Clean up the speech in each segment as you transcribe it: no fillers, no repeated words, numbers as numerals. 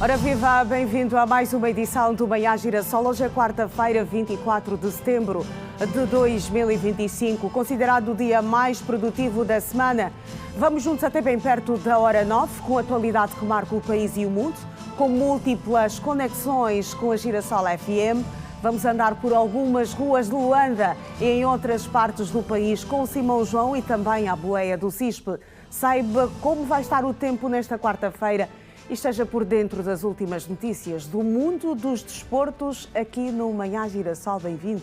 Ora viva, bem-vindo a mais uma edição do Manhã Girassol. Hoje é quarta-feira, 24 de setembro de 2025, considerado o dia mais produtivo da semana. Vamos juntos até bem perto da hora 9, com a atualidade que marca o país e o mundo, com múltiplas conexões com a Girassol FM. Vamos andar por algumas ruas de Luanda e em outras partes do país com Simão João e também a boleia do CISP. Saiba como vai estar o tempo nesta quarta-feira e esteja por dentro das últimas notícias do mundo dos desportos aqui no Manhã Girassol. Bem-vindo.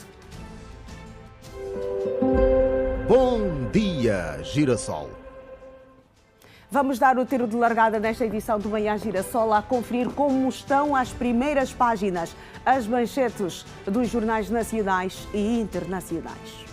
Bom dia, Girassol. Vamos dar o tiro de largada nesta edição do Manhã Girassol a conferir como estão as primeiras páginas, as manchetes dos jornais nacionais e internacionais.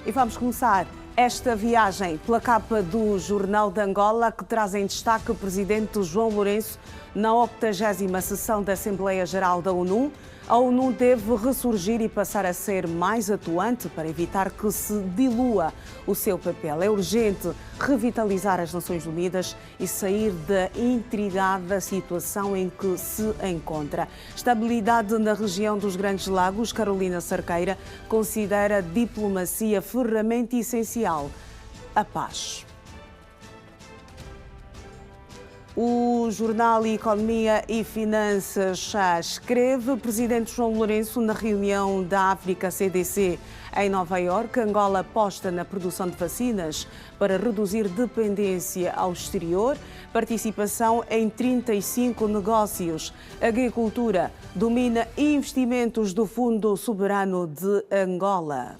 E vamos começar esta viagem pela capa do Jornal de Angola, que traz em destaque o presidente João Lourenço na 80ª sessão da Assembleia Geral da ONU. A ONU deve ressurgir e passar a ser mais atuante para evitar que se dilua o seu papel. É urgente revitalizar as Nações Unidas e sair da intrigada situação em que se encontra. Estabilidade na região dos Grandes Lagos. Carolina Cerqueira considera a diplomacia ferramenta essencial à paz. O jornal Economia e Finanças já escreve: presidente João Lourenço na reunião da África CDC em Nova Iorque. Angola aposta na produção de vacinas para reduzir dependência ao exterior. Participação em 35 negócios. Agricultura domina investimentos do Fundo Soberano de Angola.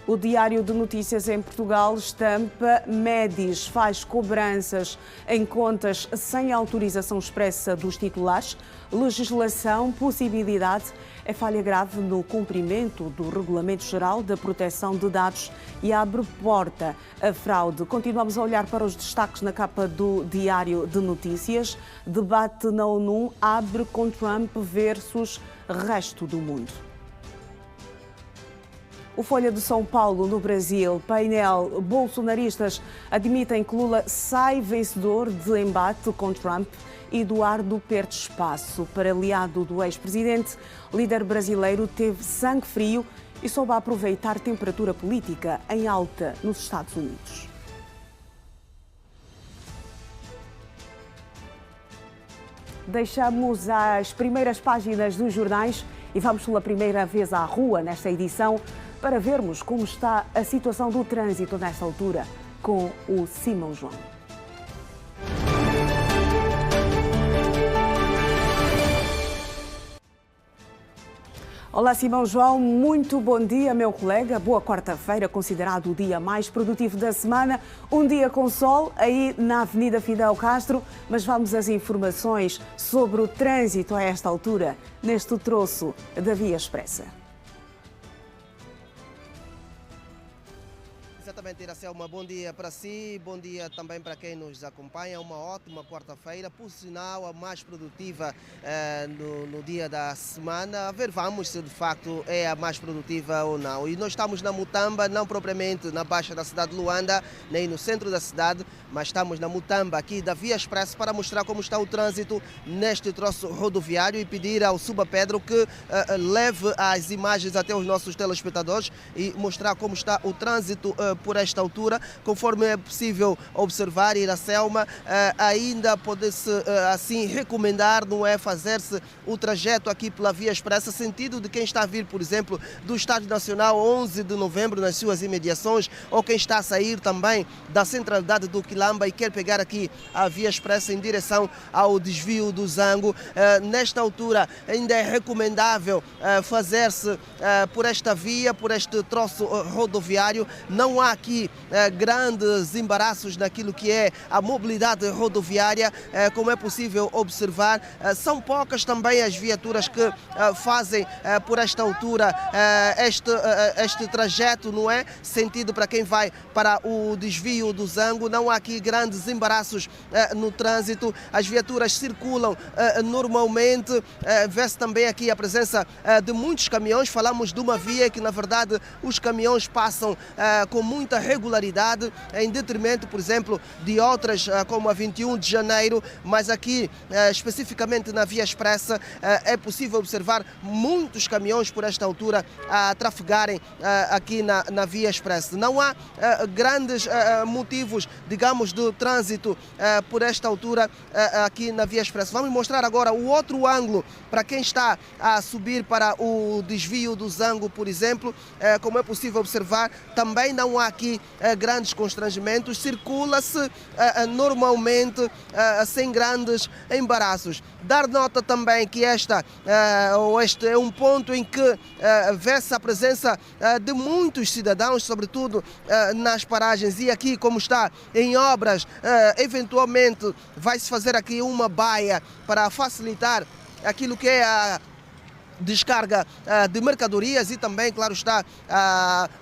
O Diário de Notícias em Portugal estampa: Médis faz cobranças em contas sem autorização expressa dos titulares. Legislação, possibilidade é falha grave no cumprimento do Regulamento Geral da Proteção de Dados e abre porta a fraude. Continuamos a olhar para os destaques na capa do Diário de Notícias. Debate na ONU abre com Trump versus resto do mundo. O Folha de São Paulo, no Brasil, painel: bolsonaristas admitem que Lula sai vencedor de embate com Trump. Eduardo perde espaço. Para aliado do ex-presidente, líder brasileiro teve sangue frio e soube aproveitar temperatura política em alta nos Estados Unidos. Deixamos as primeiras páginas dos jornais e vamos pela primeira vez à rua nesta edição para vermos como está a situação do trânsito nesta altura, com o Simão João. Olá, Simão João, muito bom dia, meu colega. Boa quarta-feira, considerado o dia mais produtivo da semana. Um dia com sol aí na Avenida Fidel Castro, mas vamos às informações sobre o trânsito a esta altura, neste troço da Via Expressa. Exatamente, Iracema, bom dia para si, bom dia também para quem nos acompanha. Uma ótima quarta-feira, por sinal a mais produtiva no dia da semana. A ver, vamos se de facto é a mais produtiva ou não. E nós estamos na Mutamba, não propriamente na baixa da cidade de Luanda, nem no centro da cidade, mas estamos na Mutamba aqui da Via Expressa para mostrar como está o trânsito neste troço rodoviário e pedir ao Suba Pedro que leve as imagens até os nossos telespectadores e mostrar como está o trânsito por esta altura. Conforme é possível observar, Iracema, ainda pode-se assim recomendar, não é, fazer-se o trajeto aqui pela Via Expressa, sentido de quem está a vir, por exemplo, do Estádio Nacional 11 de novembro, nas suas imediações, ou quem está a sair também da centralidade do Quilamba e quer pegar aqui a Via Expressa em direção ao desvio do Zango. Nesta altura ainda é recomendável fazer-se por esta via, por este troço rodoviário. Não há há aqui grandes embaraços naquilo que é a mobilidade rodoviária, como é possível observar. São poucas também as viaturas que fazem por esta altura este trajeto, não é? Sentido para quem vai para o desvio do Zango. Não há aqui grandes embaraços no trânsito. As viaturas circulam normalmente. Vê-se também aqui a presença de muitos caminhões. Falamos de uma via que, na verdade, os caminhões passam com muita regularidade, em detrimento, por exemplo, de outras como a 21 de janeiro, mas aqui, especificamente na via expressa, é possível observar muitos caminhões por esta altura a trafegarem aqui na via expressa. Não há grandes motivos, digamos, de trânsito por esta altura aqui na via expressa. Vamos mostrar agora o outro ângulo para quem está a subir para o desvio do Zango, por exemplo. Como é possível observar, também não há aqui grandes constrangimentos, circula-se normalmente sem grandes embaraços. Dar nota também que este é um ponto em que vê-se a presença de muitos cidadãos, sobretudo nas paragens, e aqui, como está em obras, eventualmente vai-se fazer aqui uma baia para facilitar aquilo que é a descarga de mercadorias e também, claro está,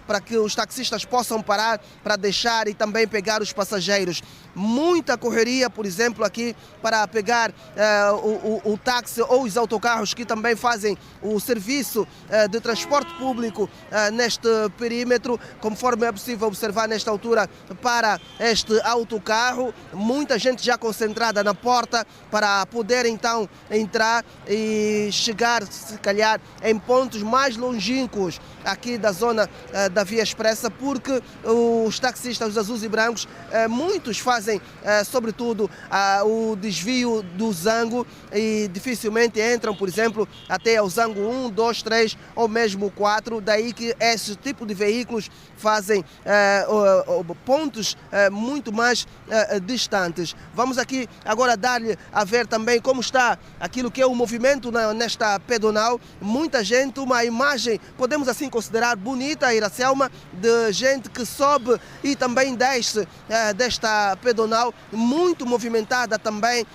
para que os taxistas possam parar para deixar e também pegar os passageiros. Muita correria, por exemplo, aqui para pegar o táxi ou os autocarros que também fazem o serviço de transporte público neste perímetro, conforme é possível observar nesta altura para este autocarro. Muita gente já concentrada na porta para poder então entrar e chegar, se calhar, em pontos mais longínquos aqui da zona da via expressa, porque os taxistas, os azuis e brancos, muitos fazem sobretudo o desvio do Zango e dificilmente entram, por exemplo, até ao Zango 1, 2, 3 ou mesmo 4, daí que esse tipo de veículos fazem pontos muito mais distantes. Vamos aqui agora dar-lhe a ver também como está aquilo que é o movimento nesta pedonal. Muita gente, uma imagem, podemos assim considerar bonita, Iracelma, de gente que sobe e também desce desta pedonal, muito movimentada também,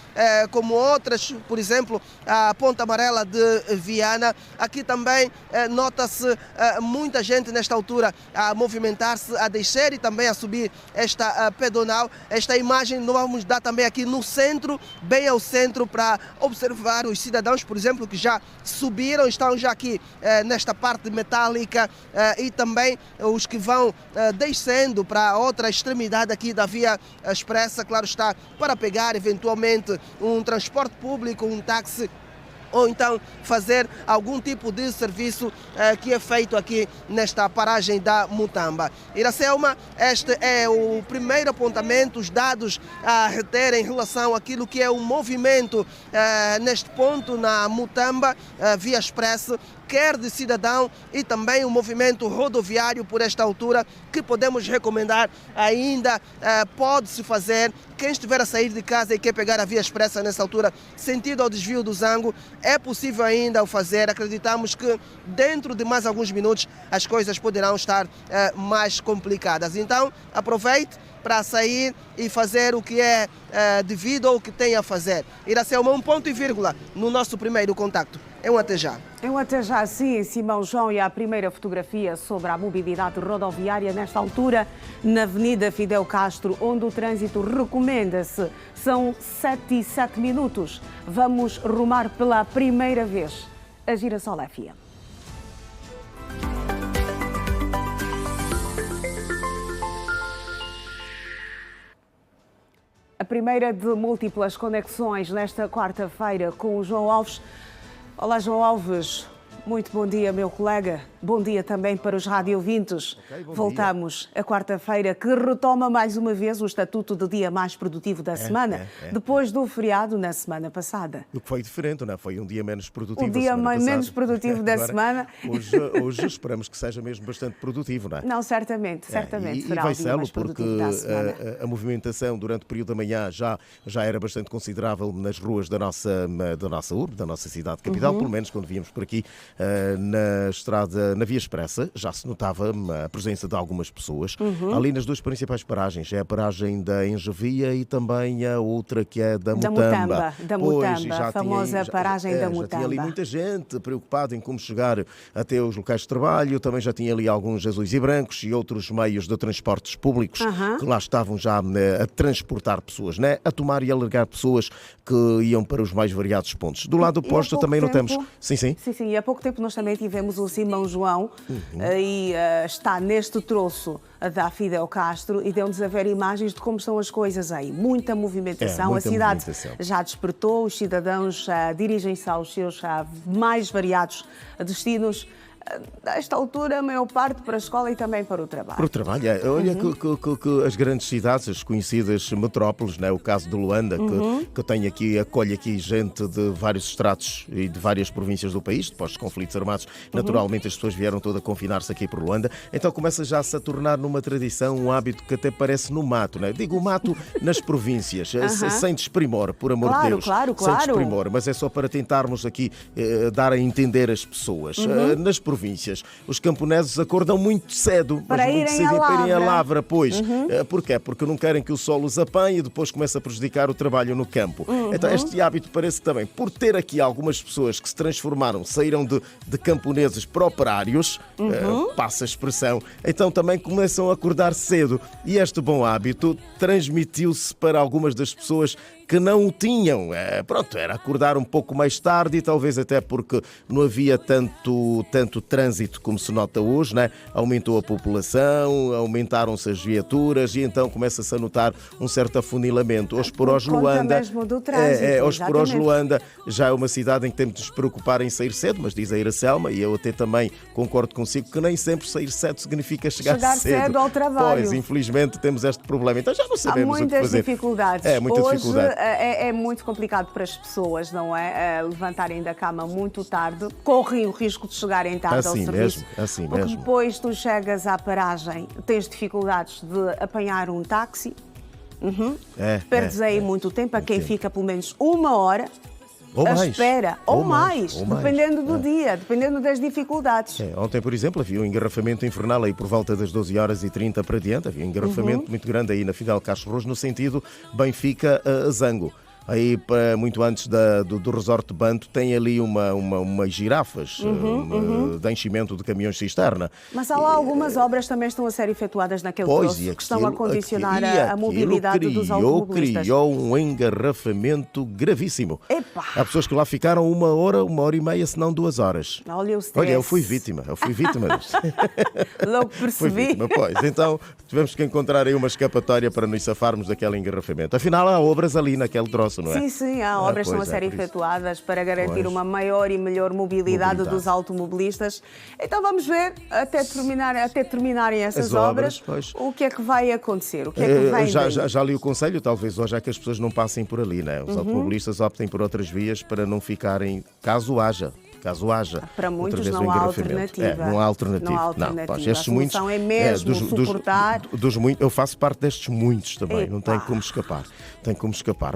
como outras, por exemplo, a Ponta Amarela de Viana. Aqui também nota-se muita gente nesta altura a movimentar-se, a descer e também a subir esta pedonal. Esta imagem nós vamos dar também aqui no centro, bem ao centro, para observar os cidadãos, por exemplo, que já subiram, estão já aqui nesta parte metálica, e também os que vão descendo para a outra extremidade aqui da via expressa, claro está, para pegar eventualmente um transporte público, um táxi, ou então fazer algum tipo de serviço que é feito aqui nesta paragem da Mutamba. Iracelma, este é o primeiro apontamento, os dados a reter em relação àquilo que é o movimento neste ponto na Mutamba, via expressa, quer de cidadão e também o movimento rodoviário por esta altura, que podemos recomendar ainda pode-se fazer. Quem estiver a sair de casa e quer pegar a via expressa nessa altura, sentido ao desvio do Zango, é possível ainda o fazer. Acreditamos que dentro de mais alguns minutos as coisas poderão estar mais complicadas. Então, aproveite para sair e fazer o que é devido ou o que tem a fazer. Iracelma, um ponto e vírgula no nosso primeiro contacto. É um até já. É um até já, sim, Simão João, e a primeira fotografia sobre a mobilidade rodoviária nesta altura na Avenida Fidel Castro, onde o trânsito recomenda-se. São 7 minutos. Vamos rumar pela primeira vez a Girassol FM. A primeira de múltiplas conexões nesta quarta-feira com o João Alves. Olá, João Alves. Muito bom dia, meu colega. Bom dia também para os radiovintes. Voltamos a quarta-feira, que retoma mais uma vez o estatuto de dia mais produtivo da semana, depois do feriado na semana passada. O que foi diferente, não é? Foi um dia menos produtivo. O dia menos produtivo da semana. Hoje esperamos que seja mesmo bastante produtivo, não é? Não, certamente será vai o dia mais produtivo da semana. A movimentação durante o período da manhã já era bastante considerável nas ruas da nossa urbe, da nossa cidade capital, pelo menos quando víamos por aqui na estrada, na Via Expressa, já se notava a presença de algumas pessoas. Ali nas duas principais paragens, é a paragem da Engevia e também a outra que é da Mutamba. Da Mutamba, a famosa paragem da Mutamba. Já tinha ali muita gente preocupada em como chegar até os locais de trabalho, também já tinha ali alguns azuis e brancos e outros meios de transportes públicos que lá estavam já a transportar pessoas, né? A tomar e a largar pessoas que iam para os mais variados pontos. Do lado oposto também notamos... Sim, e há pouco tempo nós também tivemos o Simão João e está neste troço da Fidel Castro e deu-nos a ver imagens de como estão as coisas aí. Muita movimentação, a cidade já despertou, os cidadãos dirigem-se aos seus mais variados destinos. A esta altura, a maior parte para a escola e também para o trabalho. Para o trabalho, olha que as grandes cidades, as conhecidas metrópoles, né? O caso de Luanda, que tem aqui, acolhe aqui gente de vários estratos e de várias províncias do país, depois dos conflitos armados, naturalmente as pessoas vieram todas a confinar-se aqui por Luanda, então começa já a se tornar numa tradição, um hábito que até parece no mato, né? Digo o mato nas províncias, sem desprimor, por amor de Deus. Claro. Sem desprimor, mas é só para tentarmos aqui dar a entender as pessoas. Nas províncias, os camponeses acordam muito cedo para irem à lavra, pois. Porquê? Porque não querem que o sol os apanhe e depois começa a prejudicar o trabalho no campo. Então este hábito parece também, por ter aqui algumas pessoas que se transformaram, saíram de camponeses para operários, passa a expressão, então também começam a acordar cedo. E este bom hábito transmitiu-se para algumas das pessoas que não o tinham. Era acordar um pouco mais tarde e talvez até porque não havia tanto trânsito como se nota hoje, né? Aumentou a população, aumentaram-se as viaturas e então começa-se a notar um certo afunilamento. Hoje por hoje Luanda, hoje por hoje Luanda já é uma cidade em que temos de nos preocupar em sair cedo, mas diz a Iracelma, e eu até também concordo consigo, que nem sempre sair cedo significa chegar cedo ao trabalho. Pois, infelizmente temos este problema. Então já não sabemos o que fazer. Há muitas dificuldades. Muita dificuldade. É muito complicado para as pessoas, não é? Levantarem da cama muito tarde, correm o risco de chegarem tarde ao serviço. Assim porque mesmo. Depois tu chegas à paragem, tens dificuldades de apanhar um táxi, perdes aí muito tempo, a quem fica pelo menos uma hora. Ou mais. Espera, ou mais, dependendo do dia, dependendo das dificuldades. Ontem, por exemplo, havia um engarrafamento infernal aí por volta das 12h30 para diante. Havia um engarrafamento muito grande aí na Fidel Castro Rojo, no sentido Benfica-Zango. Aí, muito antes do Resort de Banto, tem ali umas girafas de enchimento de caminhões cisterna. Mas há lá algumas obras também estão a ser efetuadas naquele troço que estão a condicionar a mobilidade dos automobilistas. Criou um engarrafamento gravíssimo. Epá. Há pessoas que lá ficaram 1 hora, 1h30, se não 2 horas. Olha o stress. Eu fui vítima disto. Logo percebi. Fui vítima, pois. Então, tivemos que encontrar aí uma escapatória para nos safarmos daquele engarrafamento. Afinal, há obras ali naquele troço. Não é? Sim, há obras que estão a ser efetuadas para garantir uma maior e melhor mobilidade dos automobilistas. Então vamos ver, até terminarem essas obras, o que é que vai acontecer, o que é que vem já li o conselho, talvez hoje é que as pessoas não passem por ali, né? Os automobilistas optem por outras vias para não ficarem, caso haja. Para muitos não há alternativa. Não há alternativa. A solução é mesmo suportar. Eu faço parte destes muitos também, não tem como escapar.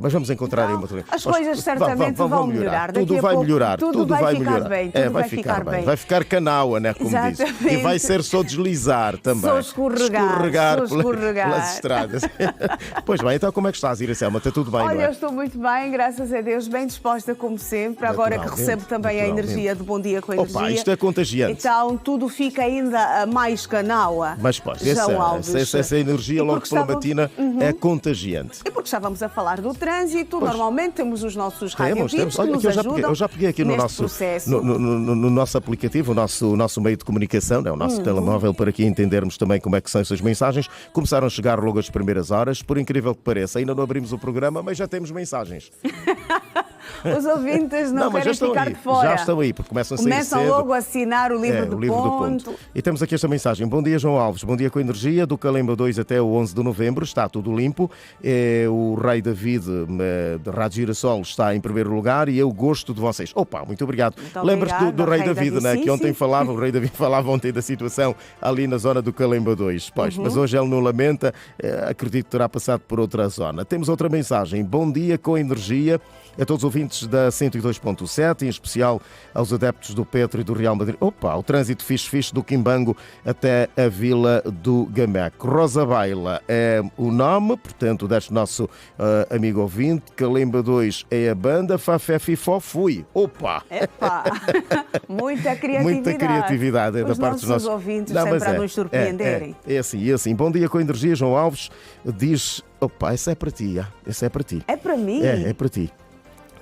Mas vamos encontrar aí uma alternativa. As coisas certamente vão melhorar. Tudo vai melhorar. Tudo vai ficar bem. Vai ficar bem. Vai ficar canaua, né? Como diz. E vai ser só deslizar também. Só escorregar pelas estradas. Pois bem, então como é que estás, Iracelma? Está tudo bem, não é? Olha, eu estou muito bem, graças a Deus, bem disposta como sempre. Agora que recebo também a energia de Bom Dia com Energia. Isto é contagiante. Então tudo fica ainda mais canaua. Mas pois, essa energia logo pela matina é contagiante. E porque estávamos a falar do trânsito, normalmente temos os nossos rádio-tips que nos ajudam. Eu já peguei aqui no nosso aplicativo, o nosso meio de comunicação, o nosso telemóvel, para aqui entendermos também como é que são essas mensagens. Começaram a chegar logo as primeiras horas, por incrível que pareça. Ainda não abrimos o programa, mas já temos mensagens. Os ouvintes não querem ficar de fora. Já estão aí, porque começam a sair cedo. Começam logo a assinar o livro do ponto. E temos aqui esta mensagem. Bom dia, João Alves. Bom dia com energia. Do Calemba 2 até o 11 de novembro. Está tudo limpo. O Rei David, da Rádio Girassol, está em primeiro lugar e eu gosto de vocês. Muito obrigado. Lembras-te do Rei David, né? Que ontem falava, o Rei David falava ontem da situação ali na zona do Calemba 2. Mas hoje ele não lamenta. Acredito que terá passado por outra zona. Temos outra mensagem. Bom dia com energia a todos os ouvintes ouvintes da 102.7, em especial aos adeptos do Petro e do Real Madrid. Opa, o trânsito fixe do Quimbango até a Vila do Gameco. Rosa Baila é o nome, portanto, deste nosso amigo ouvinte. Calimba 2 é a banda. Fafé Fifó fui. Opa! Epá! Muita criatividade. Muita criatividade da parte dos nossos ouvintes, sempre a nos surpreenderem. É assim. Bom dia com energia, João Alves diz... Opa, esse é para ti, esse é para ti. É para mim? É para ti.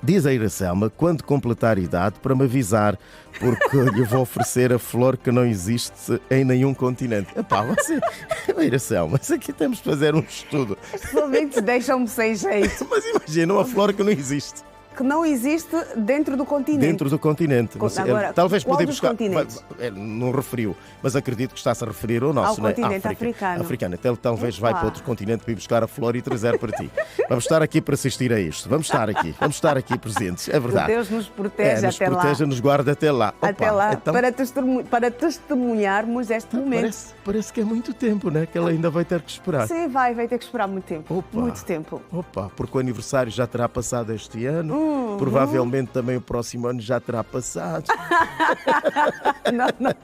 Diz a Iracelma, quando completar a idade, para me avisar, porque lhe vou oferecer a flor que não existe em nenhum continente. Epá, você... Iracelma, mas aqui temos de fazer um estudo. Estes ouvintes deixam-me sem jeito. Mas imagina uma flor que não existe. Que não existe dentro do continente. Dentro do continente. Agora, talvez qual podemos dos continentes? Não referiu, mas acredito que está-se a referir ao nosso, ao continente africano. Então talvez vai para outro continente para ir buscar a flor e trazer para ti. Vamos estar aqui para assistir a isto. Vamos estar aqui presentes, é verdade. Deus nos proteja até lá. Nos proteja, nos guarda até lá. Até lá, então... para testemunharmos este momento. Parece que é muito tempo, né? Que ela ainda vai ter que esperar. Sim, vai ter que esperar muito tempo. Muito tempo. Porque o aniversário já terá passado este ano. Provavelmente também o próximo ano já terá passado. Não.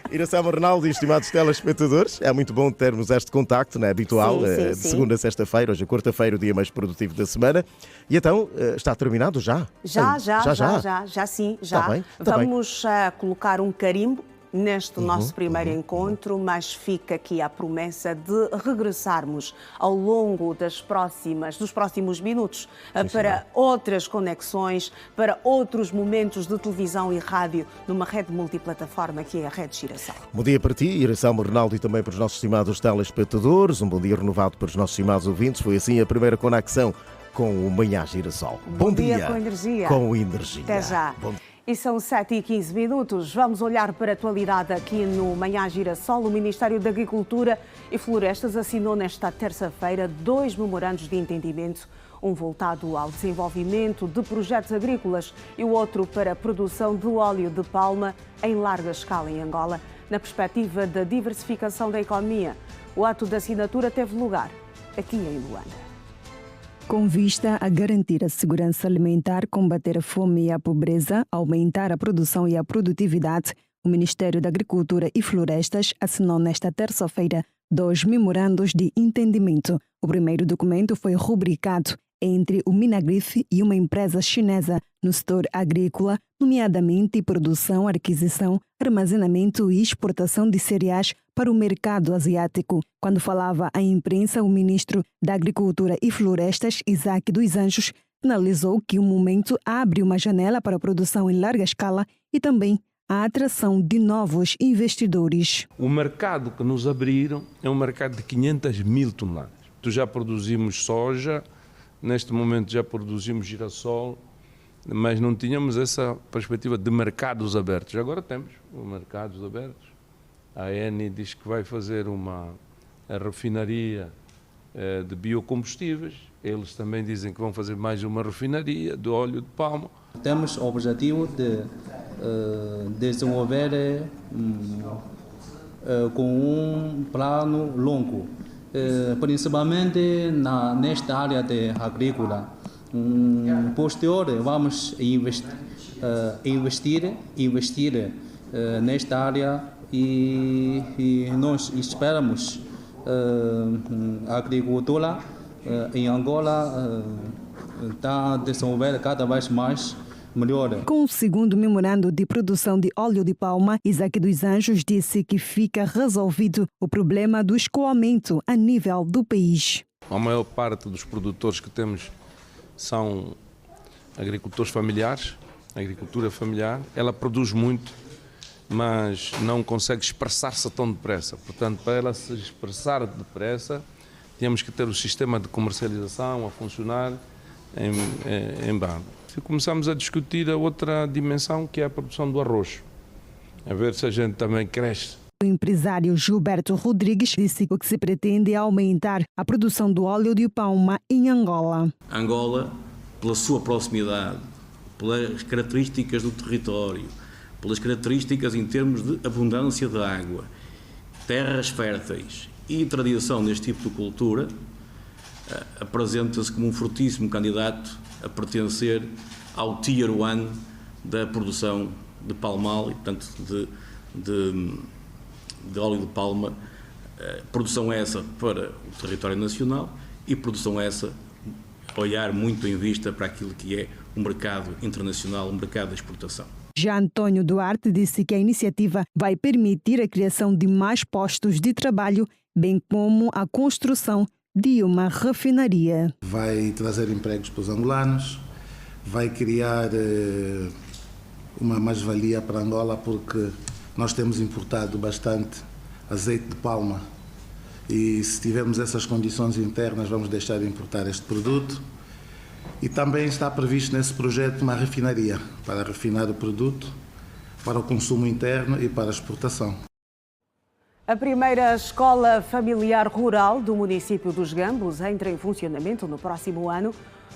Iracelma Ronaldo e estimados telespectadores, é muito bom termos este contacto, não é habitual, sim. de segunda a sexta-feira, hoje é quarta-feira, o dia mais produtivo da semana. E então, está terminado já? Já, sim. Tá bem. Vamos colocar um carimbo neste nosso primeiro encontro, mas fica aqui a promessa de regressarmos ao longo dos próximos minutos para outras conexões, para outros momentos de televisão e rádio numa rede multiplataforma que é a Rede Girassol. Bom dia para ti, Iracelma Ronaldo, e também para os nossos estimados telespectadores. Um bom dia renovado para os nossos estimados ouvintes. Foi assim a primeira conexão com o Manhã Girassol. Bom dia com energia. Com energia. Até já. E são 7h15. Vamos olhar para a atualidade aqui no Manhã Girassol. O Ministério da Agricultura e Florestas assinou nesta terça-feira 2 memorandos de entendimento, um voltado ao desenvolvimento de projetos agrícolas e o outro para a produção de óleo de palma em larga escala em Angola, na perspectiva da diversificação da economia. O ato de assinatura teve lugar aqui em Luanda. Com vista a garantir a segurança alimentar, combater a fome e a pobreza, aumentar a produção e a produtividade, o Ministério da Agricultura e Florestas assinou nesta terça-feira 2 memorandos de entendimento. O primeiro documento foi rubricado entre o Minagrif e uma empresa chinesa no setor agrícola, nomeadamente produção, aquisição, armazenamento e exportação de cereais para o mercado asiático. Quando falava à imprensa, o ministro da Agricultura e Florestas, Isaac dos Anjos, sinalizou que o momento abre uma janela para a produção em larga escala e também a atração de novos investidores. O mercado que nos abriram é um mercado de 500 mil toneladas. Já produzimos soja, neste momento já produzimos girassol, mas não tínhamos essa perspectiva de mercados abertos. Agora temos mercados abertos. A Eni diz que vai fazer a refinaria de biocombustíveis. Eles também dizem que vão fazer mais uma refinaria de óleo de palma. Temos o objetivo de desenvolver com um plano longo, principalmente nesta área de agrícola. Posterior, vamos investir nesta área e nós esperamos a agricultura em Angola está a desenvolver cada vez mais melhor. Com o segundo memorando de produção de óleo de palma, Isaac dos Anjos disse que fica resolvido o problema do escoamento a nível do país. A maior parte dos produtores que temos são agricultores familiares, a agricultura familiar. Ela produz muito, mas não consegue expressar-se tão depressa. Portanto, para ela se expressar depressa, temos que ter o sistema de comercialização a funcionar em banda. Começamos a discutir a outra dimensão, que é a produção do arroz, a ver se a gente também cresce. O empresário Gilberto Rodrigues disse que o que se pretende é aumentar a produção do óleo de palma em Angola. Angola, pela sua proximidade, pelas características do território, pelas características em termos de abundância de água, terras férteis e tradição neste tipo de cultura, apresenta-se como um fortíssimo candidato a pertencer ao Tier 1 da produção de palmal e, portanto, de óleo de palma. Produção essa para o território nacional e produção essa olhar muito em vista para aquilo que é o mercado internacional, o mercado de exportação. Já António Duarte disse que a iniciativa vai permitir a criação de mais postos de trabalho, bem como a construção de uma refinaria. Vai trazer empregos para os angolanos, vai criar uma mais-valia para Angola, porque nós temos importado bastante azeite de palma e se tivermos essas condições internas vamos deixar de importar este produto. E também está previsto nesse projeto uma refinaria para refinar o produto para o consumo interno e para a exportação. A primeira escola familiar rural do município dos Gambos entra em funcionamento no próximo ano.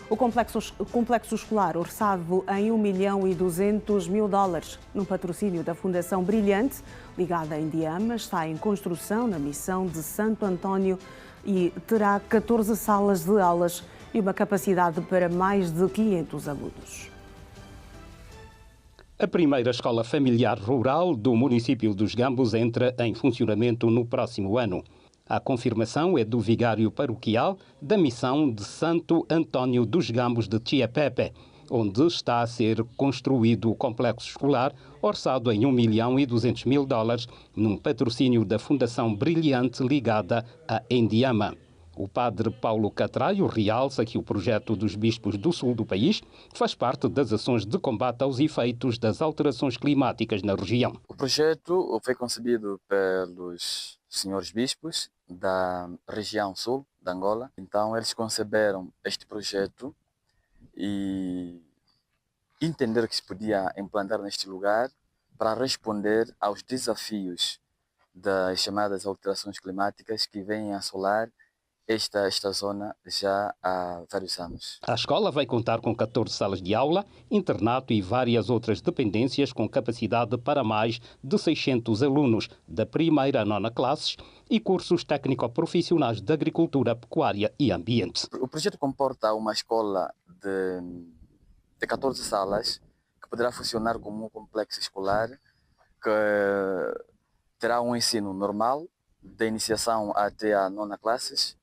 O complexo escolar, orçado em $1.200.000, num patrocínio da Fundação Brilhante, ligada a Indiama, está em construção na missão de Santo António e terá 14 salas de aulas e uma capacidade para mais de 500 alunos. A primeira escola familiar rural do município dos Gambos entra em funcionamento no próximo ano. A confirmação é do vigário paroquial da missão de Santo António dos Gambos de Chiapepe, onde está a ser construído o complexo escolar, orçado em $1.200.000, num patrocínio da Fundação Brilhante ligada a Indiama. O padre Paulo Catraio realça que o projeto dos bispos do sul do país faz parte das ações de combate aos efeitos das alterações climáticas na região. O projeto foi concebido pelos senhores bispos da região sul de Angola. Então, eles conceberam este projeto e entenderam que se podia implantar neste lugar para responder aos desafios das chamadas alterações climáticas que vêm assolar esta zona já há vários anos. A escola vai contar com 14 salas de aula, internato e várias outras dependências com capacidade para mais de 600 alunos, da primeira à nona classes, e cursos técnico-profissionais de agricultura, pecuária e ambiente. O projeto comporta uma escola de 14 salas, que poderá funcionar como um complexo escolar, que terá um ensino normal, da iniciação até a nona classes,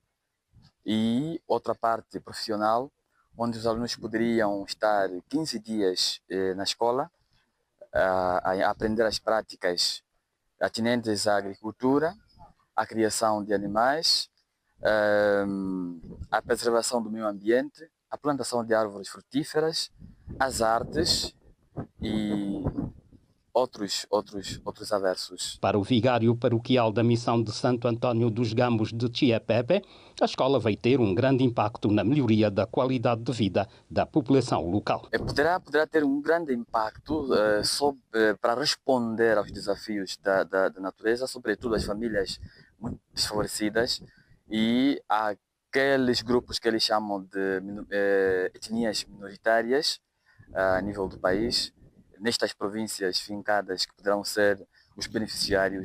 e outra parte profissional, onde os alunos poderiam estar 15 dias na escola a aprender as práticas atinentes à agricultura, à criação de animais, à preservação do meio ambiente, à plantação de árvores frutíferas, as artes e outros aversos. Para o vigário paroquial da missão de Santo António dos Gambos de Chiapepe, a escola vai ter um grande impacto na melhoria da qualidade de vida da população local. Poderá ter um grande impacto para responder aos desafios da natureza, sobretudo as famílias muito desfavorecidas e aqueles grupos que eles chamam de etnias minoritárias a nível do país, nestas províncias fincadas que poderão ser os beneficiários.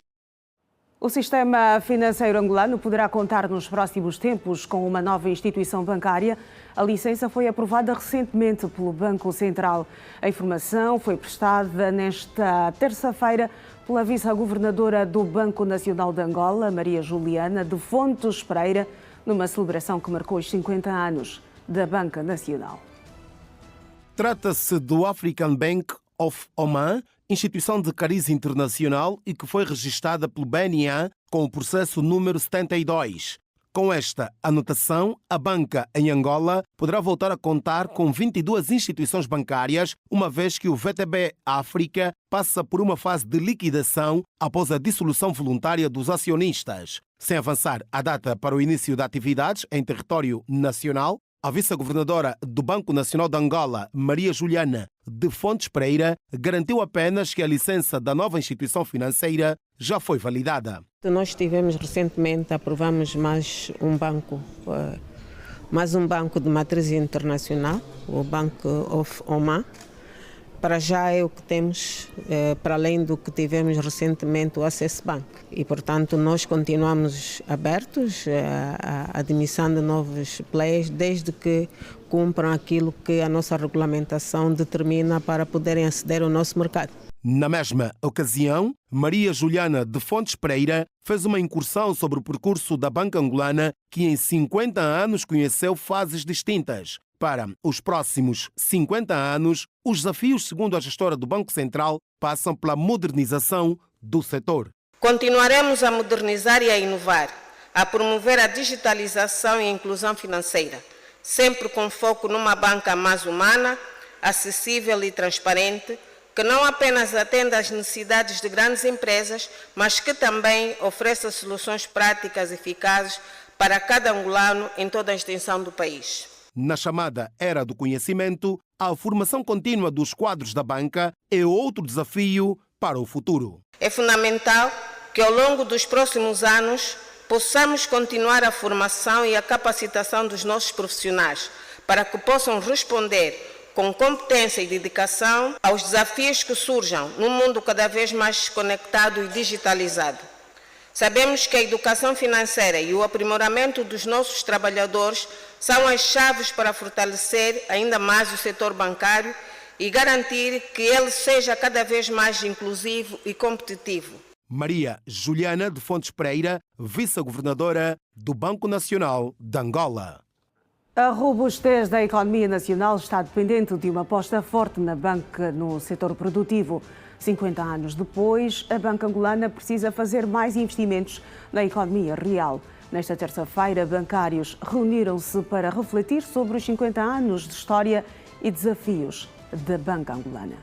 O sistema financeiro angolano poderá contar nos próximos tempos com uma nova instituição bancária. A licença foi aprovada recentemente pelo Banco Central. A informação foi prestada nesta terça-feira pela vice-governadora do Banco Nacional de Angola, Maria Juliana de Fontes Pereira, numa celebração que marcou os 50 anos da Banca Nacional. Trata-se do African Bank of Oman, instituição de cariz internacional e que foi registada pelo BNA com o processo número 72. Com esta anotação, a banca em Angola poderá voltar a contar com 22 instituições bancárias, uma vez que o VTB África passa por uma fase de liquidação após a dissolução voluntária dos acionistas. Sem avançar a data para o início de atividades em território nacional, a vice-governadora do Banco Nacional de Angola, Maria Juliana de Fontes Pereira, garantiu apenas que a licença da nova instituição financeira já foi validada. Nós tivemos recentemente, aprovamos mais um banco de matriz internacional, o Bank of Oman, para já é o que temos, para além do que tivemos recentemente, o Access Bank. E, portanto, nós continuamos abertos à admissão de novos players, desde que cumpram aquilo que a nossa regulamentação determina para poderem aceder ao nosso mercado. Na mesma ocasião, Maria Juliana de Fontes Pereira fez uma incursão sobre o percurso da banca angolana, que em 50 anos conheceu fases distintas. Para os próximos 50 anos, os desafios, segundo a gestora do Banco Central, passam pela modernização do setor. Continuaremos a modernizar e a inovar, a promover a digitalização e a inclusão financeira, sempre com foco numa banca mais humana, acessível e transparente, que não apenas atenda às necessidades de grandes empresas, mas que também ofereça soluções práticas e eficazes para cada angolano em toda a extensão do país. Na chamada Era do Conhecimento, a formação contínua dos quadros da banca é outro desafio para o futuro. É fundamental que ao longo dos próximos anos possamos continuar a formação e a capacitação dos nossos profissionais para que possam responder com competência e dedicação aos desafios que surjam num mundo cada vez mais conectado e digitalizado. Sabemos que a educação financeira e o aprimoramento dos nossos trabalhadores são as chaves para fortalecer ainda mais o setor bancário e garantir que ele seja cada vez mais inclusivo e competitivo. Maria Juliana de Fontes Pereira, vice-governadora do Banco Nacional de Angola. A robustez da economia nacional está dependente de uma aposta forte na banca no setor produtivo. 50 anos depois, a banca angolana precisa fazer mais investimentos na economia real. Nesta terça-feira, bancários reuniram-se para refletir sobre os 50 anos de história e desafios da banca angolana.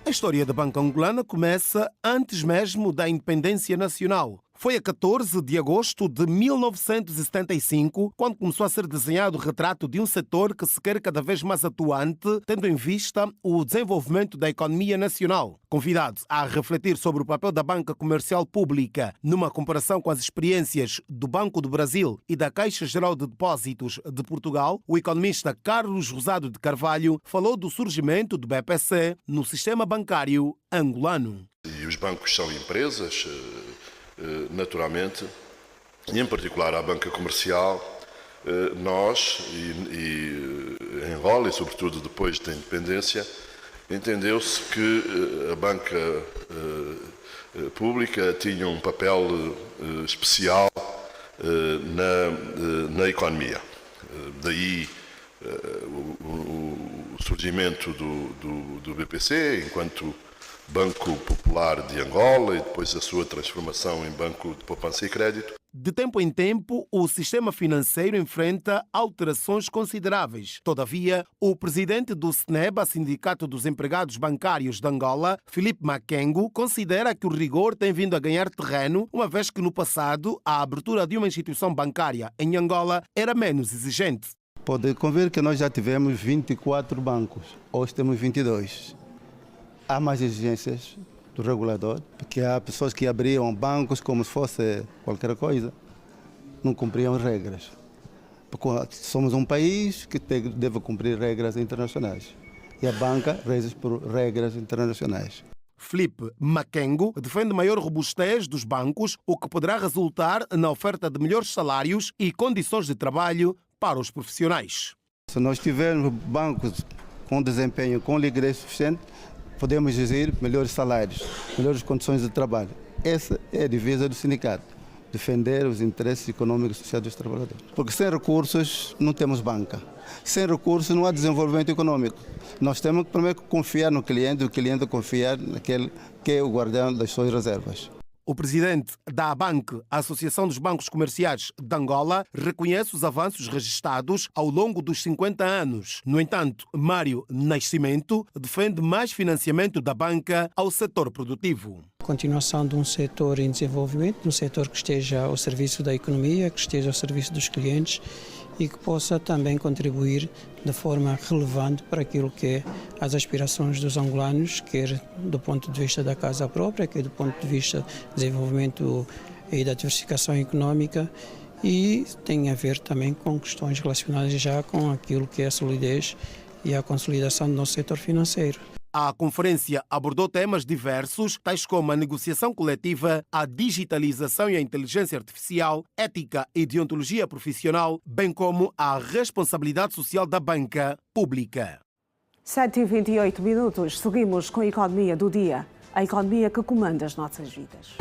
A história da banca angolana começa antes mesmo da independência nacional. Foi a 14 de agosto de 1975, quando começou a ser desenhado o retrato de um setor que se quer cada vez mais atuante, tendo em vista o desenvolvimento da economia nacional. Convidados a refletir sobre o papel da banca comercial pública numa comparação com as experiências do Banco do Brasil e da Caixa Geral de Depósitos de Portugal, o economista Carlos Rosado de Carvalho falou do surgimento do BPC no sistema bancário angolano. E os bancos são empresas, naturalmente, e em particular a banca comercial, nós e Angola, e sobretudo depois da independência, entendeu-se que a banca pública tinha um papel especial na economia. Daí o surgimento do BPC enquanto Banco Popular de Angola e depois a sua transformação em Banco de Poupança e Crédito. De tempo em tempo, o sistema financeiro enfrenta alterações consideráveis. Todavia, o presidente do SNEBA, Sindicato dos Empregados Bancários de Angola, Filipe Makengo, considera que o rigor tem vindo a ganhar terreno, uma vez que no passado a abertura de uma instituição bancária em Angola era menos exigente. Pode convir que nós já tivemos 24 bancos, hoje temos 22. Há mais exigências do regulador, porque há pessoas que abriam bancos como se fosse qualquer coisa, não cumpriam regras. Porque somos um país que deve cumprir regras internacionais e a banca rege por regras internacionais. Filipe Makengo defende maior robustez dos bancos, o que poderá resultar na oferta de melhores salários e condições de trabalho para os profissionais. Se nós tivermos bancos com desempenho, com liquidez suficiente, podemos exigir melhores salários, melhores condições de trabalho. Essa é a divisa do sindicato, defender os interesses econômicos e sociais dos trabalhadores. Porque sem recursos não temos banca. Sem recursos não há desenvolvimento econômico. Nós temos que primeiro confiar no cliente, o cliente confiar naquele que é o guardião das suas reservas. O presidente da ABANC, a Associação dos Bancos Comerciais de Angola, reconhece os avanços registados ao longo dos 50 anos. No entanto, Mário Nascimento defende mais financiamento da banca ao setor produtivo. Continuação de um setor em desenvolvimento, um setor que esteja ao serviço da economia, que esteja ao serviço dos clientes e que possa também contribuir de forma relevante para aquilo que é as aspirações dos angolanos, quer do ponto de vista da casa própria, quer do ponto de vista do desenvolvimento e da diversificação económica, e tem a ver também com questões relacionadas já com aquilo que é a solidez e a consolidação do nosso setor financeiro. A conferência abordou temas diversos, tais como a negociação coletiva, a digitalização e a inteligência artificial, ética e deontologia profissional, bem como a responsabilidade social da banca pública. 7h28, seguimos com a economia do dia, a economia que comanda as nossas vidas.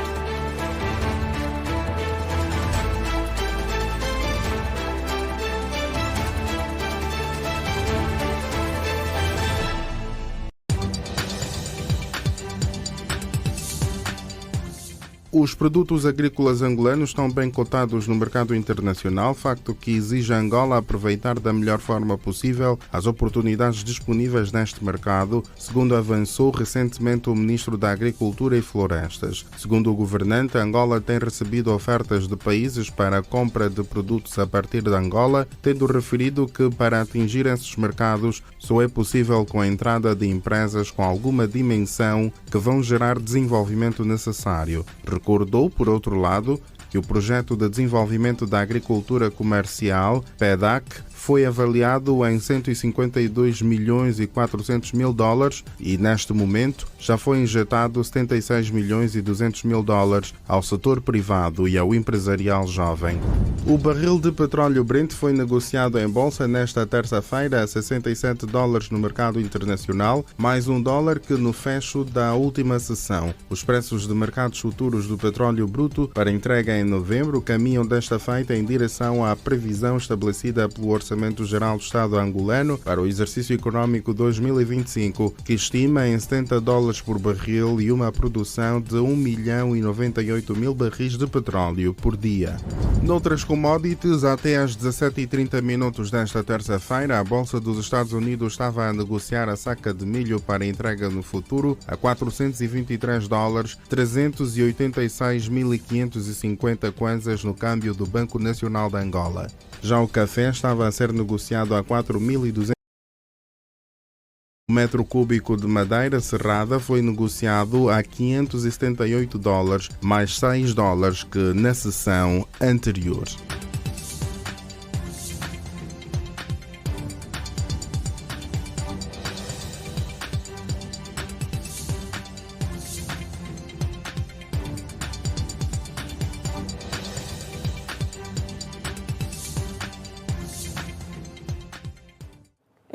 Os produtos agrícolas angolanos estão bem cotados no mercado internacional, facto que exige a Angola aproveitar da melhor forma possível as oportunidades disponíveis neste mercado, segundo avançou recentemente o Ministro da Agricultura e Florestas. Segundo o governante, Angola tem recebido ofertas de países para a compra de produtos a partir de Angola, tendo referido que para atingir esses mercados só é possível com a entrada de empresas com alguma dimensão que vão gerar desenvolvimento necessário. Recordou, por outro lado, que o Projeto de Desenvolvimento da Agricultura Comercial, PEDAC, foi avaliado em 152 milhões e 400 mil dólares e, neste momento, já foi injetado 76 milhões e 200 mil dólares ao setor privado e ao empresarial jovem. O barril de petróleo Brent foi negociado em bolsa nesta terça-feira a 67 dólares no mercado internacional, mais $1 que no fecho da última sessão. Os preços de mercados futuros do petróleo bruto para entrega em novembro caminham desta feita em direção à previsão estabelecida pelo Orçamento Geral do Estado angolano para o exercício econômico 2025, que estima em 70 dólares por barril e uma produção de 1.098.000 barris de petróleo por dia. Noutras commodities, até às 17h30 desta terça-feira, a Bolsa dos Estados Unidos estava a negociar a saca de milho para entrega no futuro a 423 dólares, 386.550 kwanzas no câmbio do Banco Nacional de Angola. Já o café estava a ser negociado a 4.200. O metro cúbico de madeira serrada foi negociado a 578 dólares, mais 6 dólares que na sessão anterior.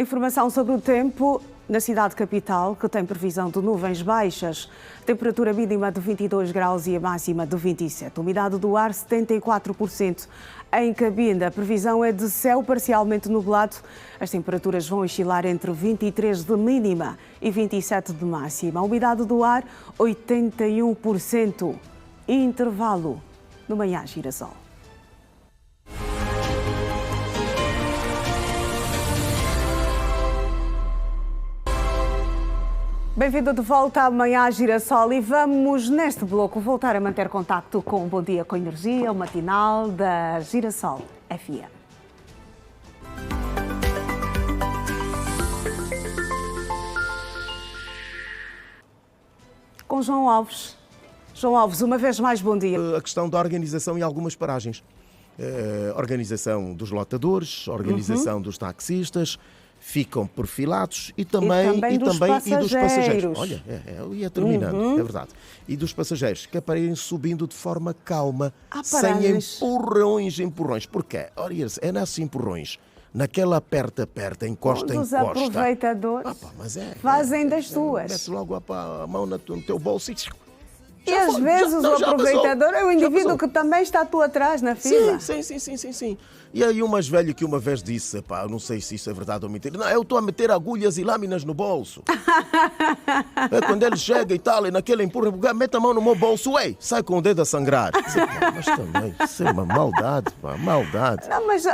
Informação sobre o tempo na cidade capital, que tem previsão de nuvens baixas, temperatura mínima de 22 graus e a máxima de 27. Umidade do ar 74%. Em Cabinda, a previsão é de céu parcialmente nublado. As temperaturas vão oscilar entre 23 de mínima e 27 de máxima. A umidade do ar 81%. Intervalo no Manhã Girassol. Bem-vindo de volta à Manhã Girassol e vamos, neste bloco, voltar a manter contacto com o Bom Dia com Energia, o matinal da Girassol FM. Com João Alves. João Alves, uma vez mais, bom dia. A questão da organização em algumas paragens. Organização dos lotadores, organização dos taxistas, ficam perfilados e também dos passageiros. Olha, eu ia terminando, é verdade. E dos passageiros, que aparelhem subindo de forma calma, sem empurrões. Porquê? Olha, é nesses empurrões, naquela aperta, encosta. Os aproveitadores fazem das suas. Mete logo a mão no teu bolso e às vezes o aproveitador é o indivíduo que também está tu atrás na fila. Sim. E aí o mais velho que uma vez disse, não sei se isso é verdade ou mentira, não, eu estou a meter agulhas e lâminas no bolso. Quando ele chega e tal, e naquele empurra, mete a mão no meu bolso, sai com o dedo a sangrar. Mas também, isso é uma maldade. Não, mas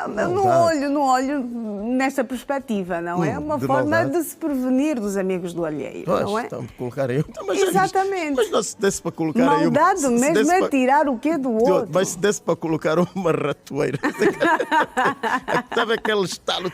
não olho nessa perspectiva, não é? É uma forma de se prevenir dos amigos do alheio, não é? Estão a colocar aí. Exatamente. Mas não se desse para colocar maldade aí mesmo é tirar o quê do outro. Mas se desse para colocar uma ratoeira. Estava aquele estalo,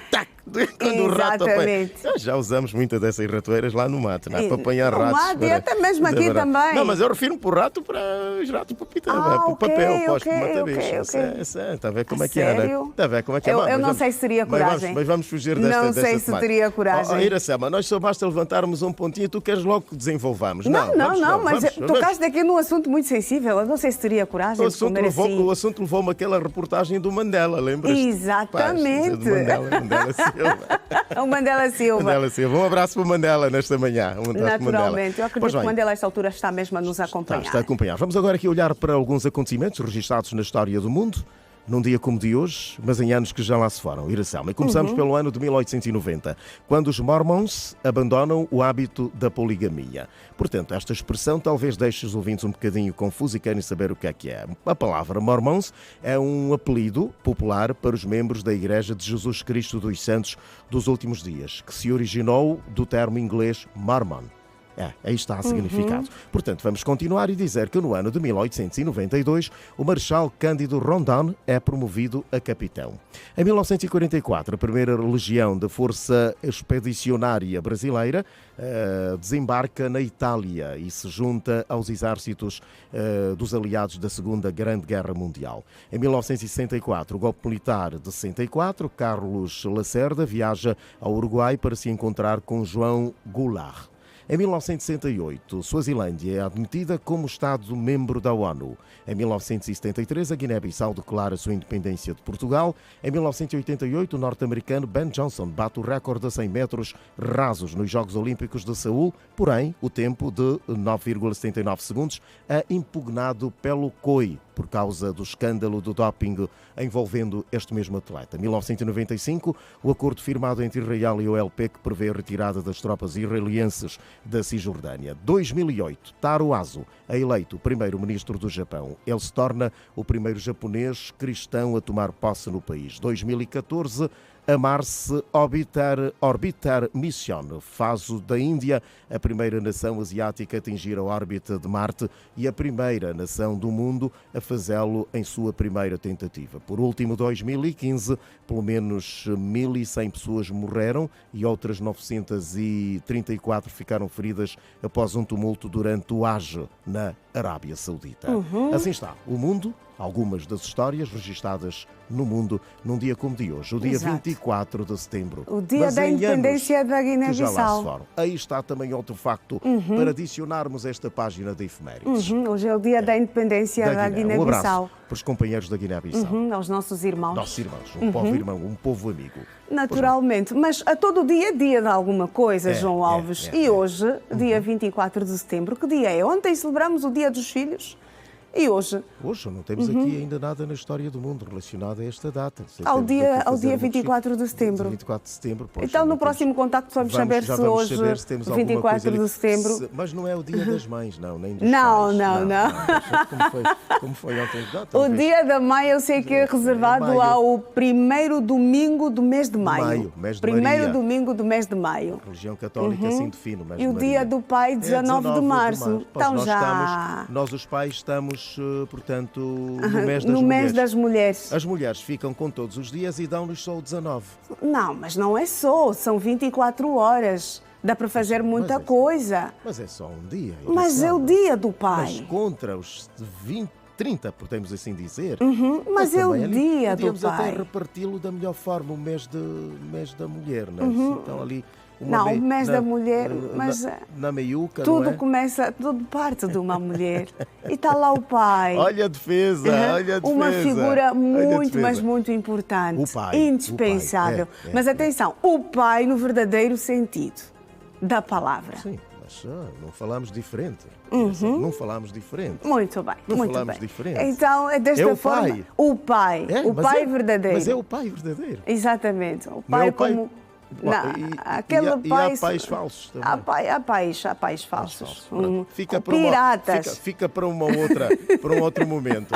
Quando o rato apanha. Exatamente. Já usamos muitas dessas ratoeiras lá no mato, não é? Para apanhar No ratos. mato e até mesmo aqui Devorar. também. Não, mas eu refiro-me para o rato, para os ratos, para o papel, para os mata-bichos. Está a ver como é que é, né? Está a ver como é que é. Eu não sei se teria coragem. Mas vamos fugir desta Não sei se temática. teria coragem. Iracema, nós só basta levantarmos um pontinho e tu queres logo que desenvolvamos. Não, mas tocaste aqui num assunto muito sensível. Eu não sei se teria coragem de comer assim. O assunto levou-me àquela reportagem do Mandela, lembras-te? Exatamente. Mandela Silva. O Mandela Silva. Mandela Silva. Um abraço para o Mandela nesta manhã. Naturalmente. Eu acredito que o Mandela, a esta altura, está mesmo a nos acompanhar. Está a acompanhar. Vamos agora aqui olhar para alguns acontecimentos registados na história do mundo, num dia como de hoje, mas em anos que já lá se foram. Iracema. E começamos pelo ano de 1890, quando os Mormons abandonam o hábito da poligamia. Portanto, esta expressão talvez deixe os ouvintes um bocadinho confusos e querem saber o que é. A palavra Mormons é um apelido popular para os membros da Igreja de Jesus Cristo dos Santos dos Últimos Dias, que se originou do termo inglês Mormon. Aí está o significado. Portanto, vamos continuar e dizer que no ano de 1892 o Marechal Cândido Rondon é promovido a capitão. Em 1944, a primeira legião da Força Expedicionária Brasileira desembarca na Itália e se junta aos exércitos dos aliados da Segunda Grande Guerra Mundial. Em 1964, o golpe militar de 64, Carlos Lacerda viaja ao Uruguai para se encontrar com João Goulart. Em 1968, Suazilândia é admitida como Estado-membro da ONU. Em 1973, a Guiné-Bissau declara sua independência de Portugal. Em 1988, o norte-americano Ben Johnson bate o recorde de 100 metros rasos nos Jogos Olímpicos de Seul, porém, o tempo de 9,79 segundos é impugnado pelo COI, por causa do escândalo do doping envolvendo este mesmo atleta. Em 1995, o acordo firmado entre Israel e o OLP que prevê a retirada das tropas israelienses da Cisjordânia. 2008, Taro Aso é eleito primeiro-ministro do Japão. Ele se torna o primeiro japonês cristão a tomar posse no país. 2014, a Mars Orbitar Mission faz da Índia a primeira nação asiática a atingir a órbita de Marte e a primeira nação do mundo a fazê-lo em sua primeira tentativa. Por último, 2015, pelo menos 1.100 pessoas morreram e outras 934 ficaram feridas após um tumulto durante o Hajj na Arábia Saudita. Assim está o mundo, algumas das histórias registadas no mundo num dia como de hoje, o dia 24 de setembro. O dia da independência da Guiné-Bissau. Aí está também outro facto para adicionarmos esta página de efemérides. Hoje é o dia da independência da Guiné-Bissau. Um abraço para os companheiros da Guiné-Bissau. Aos nossos irmãos. Nossos irmãos, um povo irmão, um povo amigo. Naturalmente, mas a todo dia é dia de alguma coisa, João Alves. E hoje, dia 24 de setembro, que dia é? Ontem celebramos o Dia dos Filhos. E hoje? Hoje não temos aqui ainda nada na história do mundo relacionado a esta data. Ao dia 24 de setembro. 24 de setembro. Pois, então, no próximo contacto, vamos saber se hoje, se temos 24 de setembro... Mas não é o dia das mães, não, nem dos não, pais. Como foi ontem? O dia da mãe eu sei que é reservado ao primeiro domingo do mês de maio. Primeiro domingo do mês de maio. A religião católica assim define o mês de Maria. E o dia do pai, 19 de março. Então nós os pais estamos, portanto, no mês das mulheres. As mulheres ficam com todos os dias e dão-nos só o 19. Não, mas não é só, são 24 horas. Dá para fazer muita coisa. Mas é só um dia. Mas é o dia do pai. Mas contra os 30, podemos assim dizer. Mas é o dia do pai. Podemos até reparti-lo da melhor forma, o mês da mulher, não é? Então ali... o mês da mulher, mas na meiuca, tudo não é? começa, tudo parte de uma mulher. E está lá o pai. Olha a defesa, olha a defesa. Uma figura muito, mas muito importante. O pai. Indispensável. Mas atenção, o pai no verdadeiro sentido da palavra. Sim, mas não falamos diferente. Não falamos diferente. Muito bem, não muito falamos bem. diferente. Então, é desta forma. Pai. O pai. O pai verdadeiro. Mas é o pai verdadeiro. Exatamente. O pai como... há pais falsos também. Há pais falsos. Fica para piratas. Fica para um outro momento.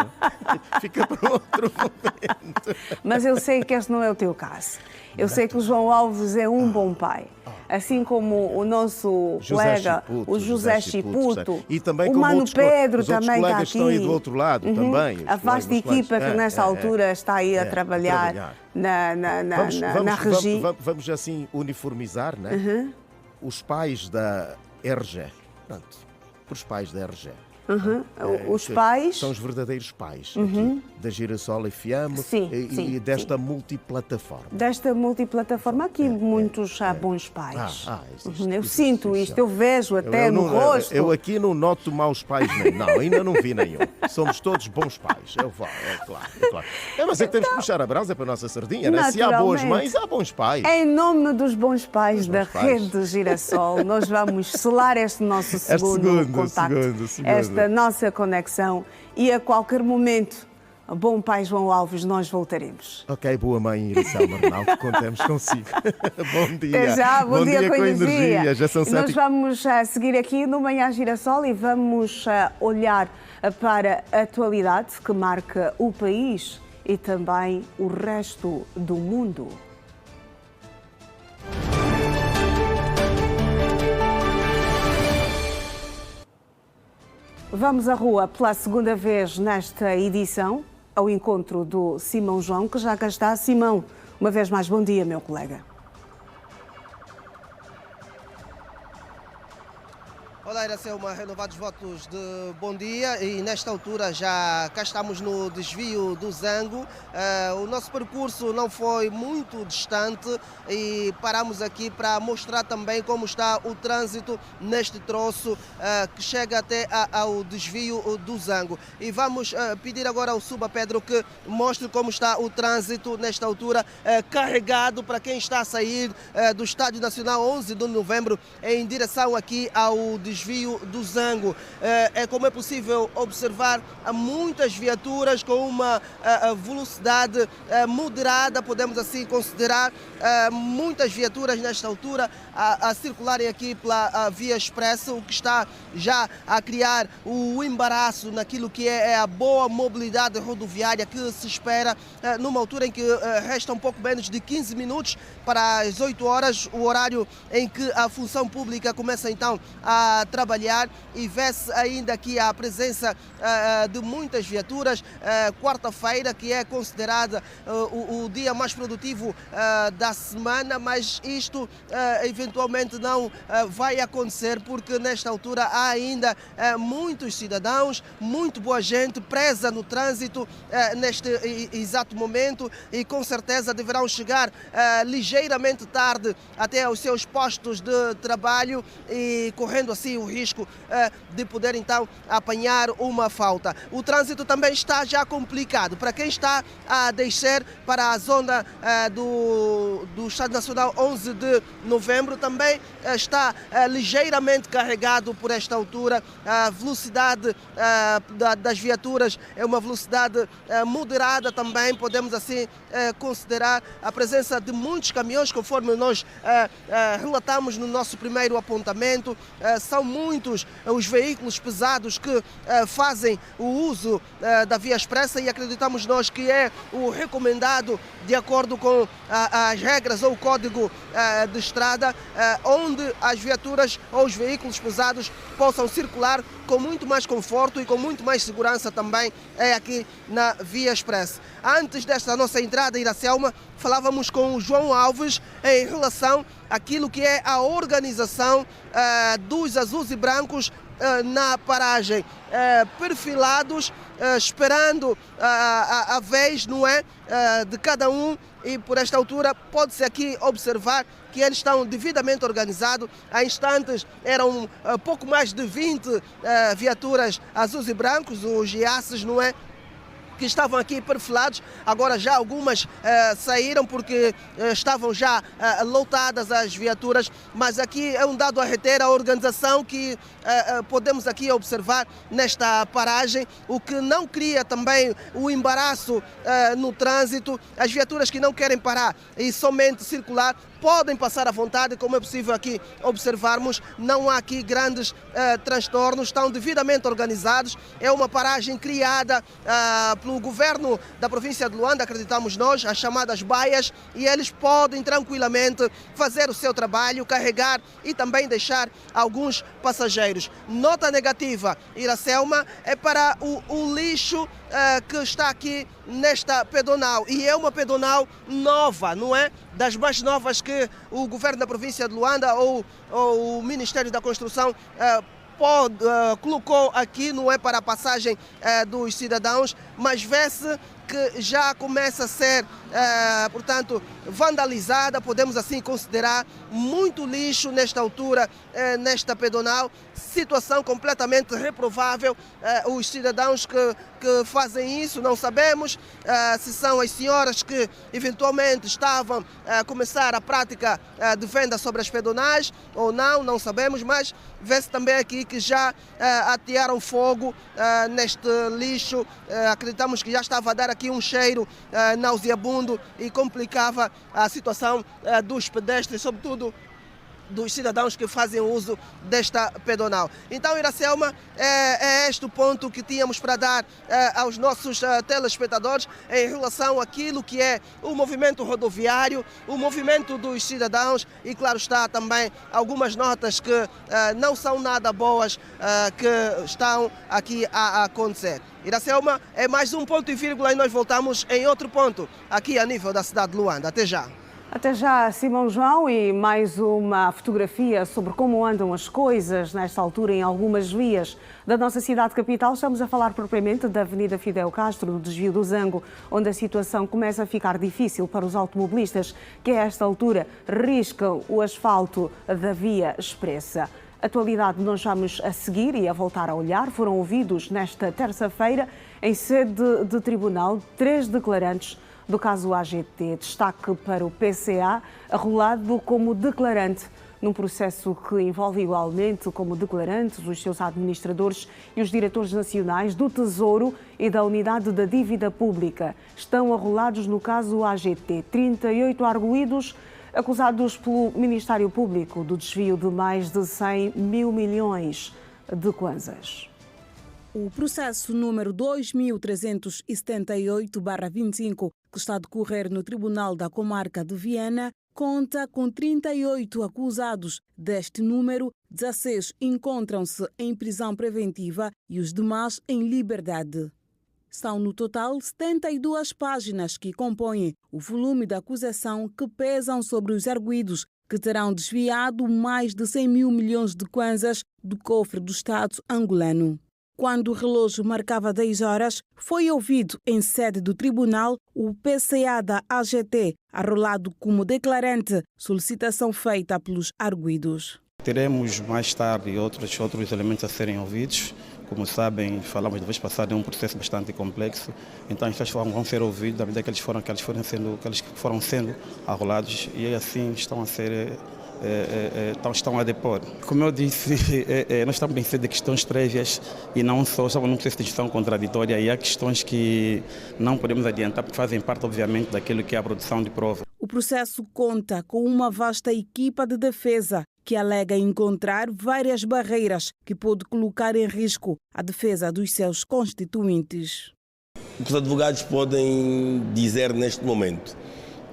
Fica para outro momento. Mas eu sei que este não é o teu caso. Eu sei que o João Alves é um bom pai. Assim como o nosso colega, o José Chiputo, e também o Mano Pedro os também está aqui. Estão aí do outro lado também. A vasta equipa que nesta altura está aí a trabalhar na Regi. Vamos assim uniformizar, né? Os pais da RG. Pronto, os pais da RG. Os pais são os verdadeiros pais aqui, da Girassol FM e desta multiplataforma. Desta multiplataforma, aqui muitos bons pais. Eu sinto isto, eu vejo até no rosto. Eu aqui não noto maus pais, não, ainda não vi nenhum. Somos todos bons pais, é claro. Mas é que temos que puxar a brasa para a nossa sardinha, né? Se há boas mães, há bons pais. Em nome dos bons pais da Rede Girassol, nós vamos selar este nosso segundo contacto. Esta nossa conexão, e a qualquer momento, bom pai João Alves, nós voltaremos. Ok, boa mãe Iracema Arnal, que contemos consigo. Bom dia. Até já, bom dia com energia. Já são nós vamos seguir aqui no Manhã Girassol e vamos olhar para a atualidade que marca o país e também o resto do mundo. Vamos à rua pela segunda vez nesta edição, ao encontro do Simão João, que já cá está. Simão, uma vez mais, bom dia, meu colega. Olá, Iracema, renovados votos de bom dia, e nesta altura já cá estamos no desvio do Zango. O nosso percurso não foi muito distante e paramos aqui para mostrar também como está o trânsito neste troço que chega até ao desvio do Zango. E vamos pedir agora ao Suba Pedro que mostre como está o trânsito nesta altura, carregado para quem está a sair do Estádio Nacional 11 de novembro em direção aqui ao desvio do Zango. Como é possível observar, há muitas viaturas com uma velocidade moderada, podemos assim considerar, muitas viaturas nesta altura a circularem aqui pela via expressa, o que está já a criar o embaraço naquilo que é a boa mobilidade rodoviária que se espera numa altura em que resta um pouco menos de 15 minutos para as 8 horas, o horário em que a função pública começa então a trabalhar, e vê-se ainda aqui a presença de muitas viaturas. Quarta-feira, que é considerada o dia mais produtivo da semana, mas isto eventualmente não vai acontecer, porque nesta altura há ainda muitos cidadãos, muito boa gente presa no trânsito neste exato momento, e com certeza deverão chegar ligeiramente tarde até aos seus postos de trabalho, e correndo assim o risco de poder então apanhar uma falta. O trânsito também está já complicado para quem está a descer para a zona do Estádio Nacional 11 de novembro. Também está ligeiramente carregado por esta altura. A velocidade das viaturas é uma velocidade moderada também, podemos assim considerar a presença de muitos caminhões, conforme nós relatamos no nosso primeiro apontamento. São muitos os veículos pesados que fazem o uso da via expressa, e acreditamos nós que é o recomendado de acordo com as regras ou o código de estrada, onde as viaturas ou os veículos pesados possam circular com muito mais conforto e com muito mais segurança também aqui na via expressa. Antes desta nossa entrada, Iracelma, falávamos com o João Alves em relação àquilo que é a organização dos azuis e brancos na paragem, perfilados, esperando a vez, não é, de cada um, e por esta altura pode-se aqui observar que eles estão devidamente organizados. Há instantes eram pouco mais de 20 viaturas azuis e brancos, os IACs, não é, que estavam aqui perfilados. Agora já algumas saíram porque estavam já lotadas as viaturas, mas aqui é um dado a reter a organização que podemos aqui observar nesta paragem, o que não cria também o embaraço no trânsito. As viaturas que não querem parar e somente circular podem passar à vontade, como é possível aqui observarmos, não há aqui grandes transtornos, estão devidamente organizados, é uma paragem criada pelo governo da província de Luanda, acreditamos nós, as chamadas baias, e eles podem tranquilamente fazer o seu trabalho, carregar e também deixar alguns passageiros. Nota negativa, Iracelma, é para o lixo que está aqui nesta pedonal, e é uma pedonal nova, não é? Das mais novas que o governo da província de Luanda ou o Ministério da Construção colocou aqui, não é, para a passagem dos cidadãos, mas vê-se que já começa a ser, portanto, vandalizada, podemos assim considerar, muito lixo nesta altura, nesta pedonal, situação completamente reprovável. Os cidadãos que fazem isso, não sabemos se são as senhoras que eventualmente estavam a começar a prática de venda sobre as pedonais ou não sabemos, mas vê-se também aqui que já atearam fogo neste lixo. Acreditamos que já estava a dar aqui um cheiro nauseabundo e complicava a situação dos pedestres, sobretudo dos cidadãos que fazem uso desta pedonal. Então, Iracelma, é este o ponto que tínhamos para dar aos nossos telespectadores em relação àquilo que é o movimento rodoviário, o movimento dos cidadãos e, claro está, também algumas notas que não são nada boas que estão aqui a acontecer. Iracelma, é mais um ponto e vírgula e nós voltamos em outro ponto aqui a nível da cidade de Luanda. Até já. Até já, Simão João, e mais uma fotografia sobre como andam as coisas nesta altura em algumas vias da nossa cidade capital. Estamos a falar propriamente da Avenida Fidel Castro, do desvio do Zango, onde a situação começa a ficar difícil para os automobilistas que a esta altura riscam o asfalto da via expressa. Atualidade nós vamos a seguir e a voltar a olhar. Foram ouvidos nesta terça-feira, em sede de tribunal, 3 declarantes do caso AGT. Destaque para o PCA, arrolado como declarante num processo que envolve igualmente como declarantes os seus administradores e os diretores nacionais do Tesouro e da Unidade da Dívida Pública. Estão arrolados no caso AGT 38 arguidos acusados pelo Ministério Público do desvio de mais de 100 mil milhões de kwanzas. O processo número 2378/25, que está a decorrer no Tribunal da Comarca de Viana, conta com 38 acusados. Deste número, 16 encontram-se em prisão preventiva e os demais em liberdade. São no total 72 páginas que compõem o volume da acusação que pesam sobre os arguidos, que terão desviado mais de 100 mil milhões de kwanzas do cofre do Estado angolano. Quando o relógio marcava 10 horas, foi ouvido em sede do tribunal o PCA da AGT, arrolado como declarante, solicitação feita pelos arguidos. Teremos mais tarde outros elementos a serem ouvidos. Como sabem, falamos da vez passada, é um processo bastante complexo, então estes vão ser ouvidos à medida que eles foram sendo arrolados e assim estão a depor. Como eu disse, nós estamos em sede de questões prévias e não só, estamos num processo de gestão contraditória e há questões que não podemos adiantar porque fazem parte, obviamente, daquilo que é a produção de prova. O processo conta com uma vasta equipa de defesa que alega encontrar várias barreiras que pode colocar em risco a defesa dos seus constituintes. O que os advogados podem dizer neste momento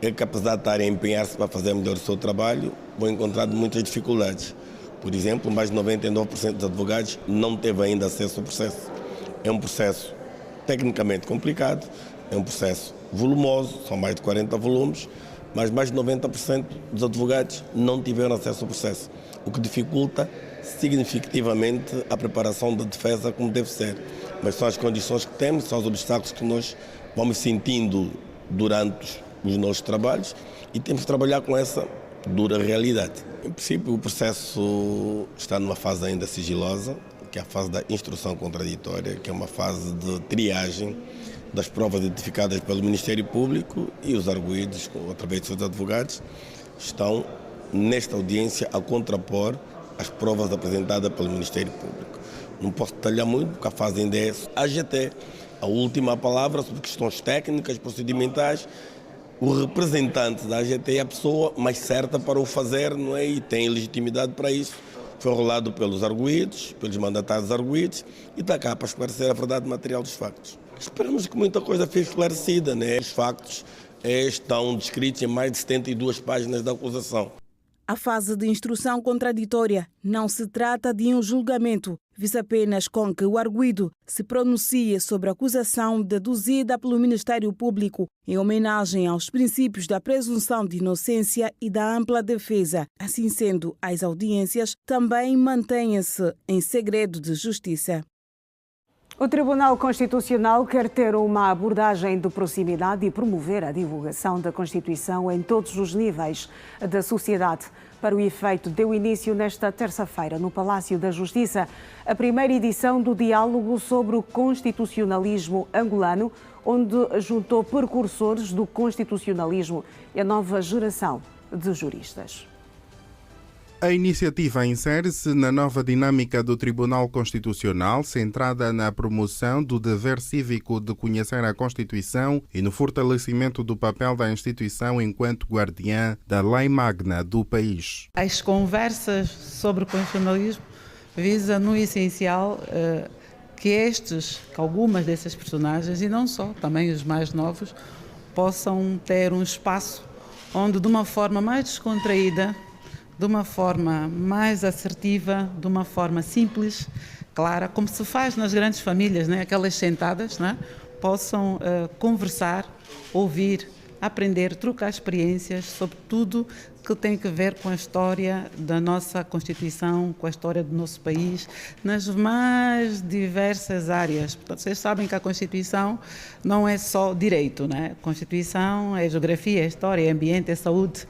é que, apesar de estarem a empenhar-se para fazer melhor o seu trabalho, vão encontrar muitas dificuldades. Por exemplo, mais de 99% dos advogados não teve ainda acesso ao processo. É um processo tecnicamente complicado, é um processo volumoso, são mais de 40 volumes, mas mais de 90% dos advogados não tiveram acesso ao processo, o que dificulta significativamente a preparação da defesa como deve ser. Mas são as condições que temos, são os obstáculos que nós vamos sentindo durante os nossos trabalhos e temos de trabalhar com essa dura realidade. Em princípio, o processo está numa fase ainda sigilosa, que é a fase da instrução contraditória, que é uma fase de triagem das provas identificadas pelo Ministério Público e os arguidos, através de seus advogados, estão nesta audiência a contrapor as provas apresentadas pelo Ministério Público. Não posso detalhar muito, porque a fase ainda é AGT. A última palavra sobre questões técnicas, procedimentais, o representante da AGT é a pessoa mais certa para o fazer, não é? E tem legitimidade para isso. Foi rolado pelos arguidos, pelos mandatários arguidos, e está cá para esclarecer a verdade material dos factos. Esperamos que muita coisa fique esclarecida, né? Os factos estão descritos em mais de 72 páginas da acusação. A fase de instrução contraditória não se trata de um julgamento, visa apenas com que o arguido se pronuncie sobre a acusação deduzida pelo Ministério Público em homenagem aos princípios da presunção de inocência e da ampla defesa. Assim sendo, as audiências também mantêm-se em segredo de justiça. O Tribunal Constitucional quer ter uma abordagem de proximidade e promover a divulgação da Constituição em todos os níveis da sociedade. Para o efeito, deu início nesta terça-feira, no Palácio da Justiça, a primeira edição do Diálogo sobre o Constitucionalismo Angolano, onde juntou precursores do constitucionalismo e a nova geração de juristas. A iniciativa insere-se na nova dinâmica do Tribunal Constitucional, centrada na promoção do dever cívico de conhecer a Constituição e no fortalecimento do papel da instituição enquanto guardiã da lei magna do país. As conversas sobre o constitucionalismo visam, no essencial, que algumas dessas personagens, e não só, também os mais novos, possam ter um espaço onde, de uma forma mais descontraída, de uma forma mais assertiva, de uma forma simples, clara, como se faz nas grandes famílias, né? Aquelas sentadas, né? Possam conversar, ouvir, aprender, trocar experiências sobre tudo que tem a ver com a história da nossa Constituição, com a história do nosso país, nas mais diversas áreas. Portanto, vocês sabem que a Constituição não é só direito, né? A Constituição é geografia, é história, é ambiente, é saúde,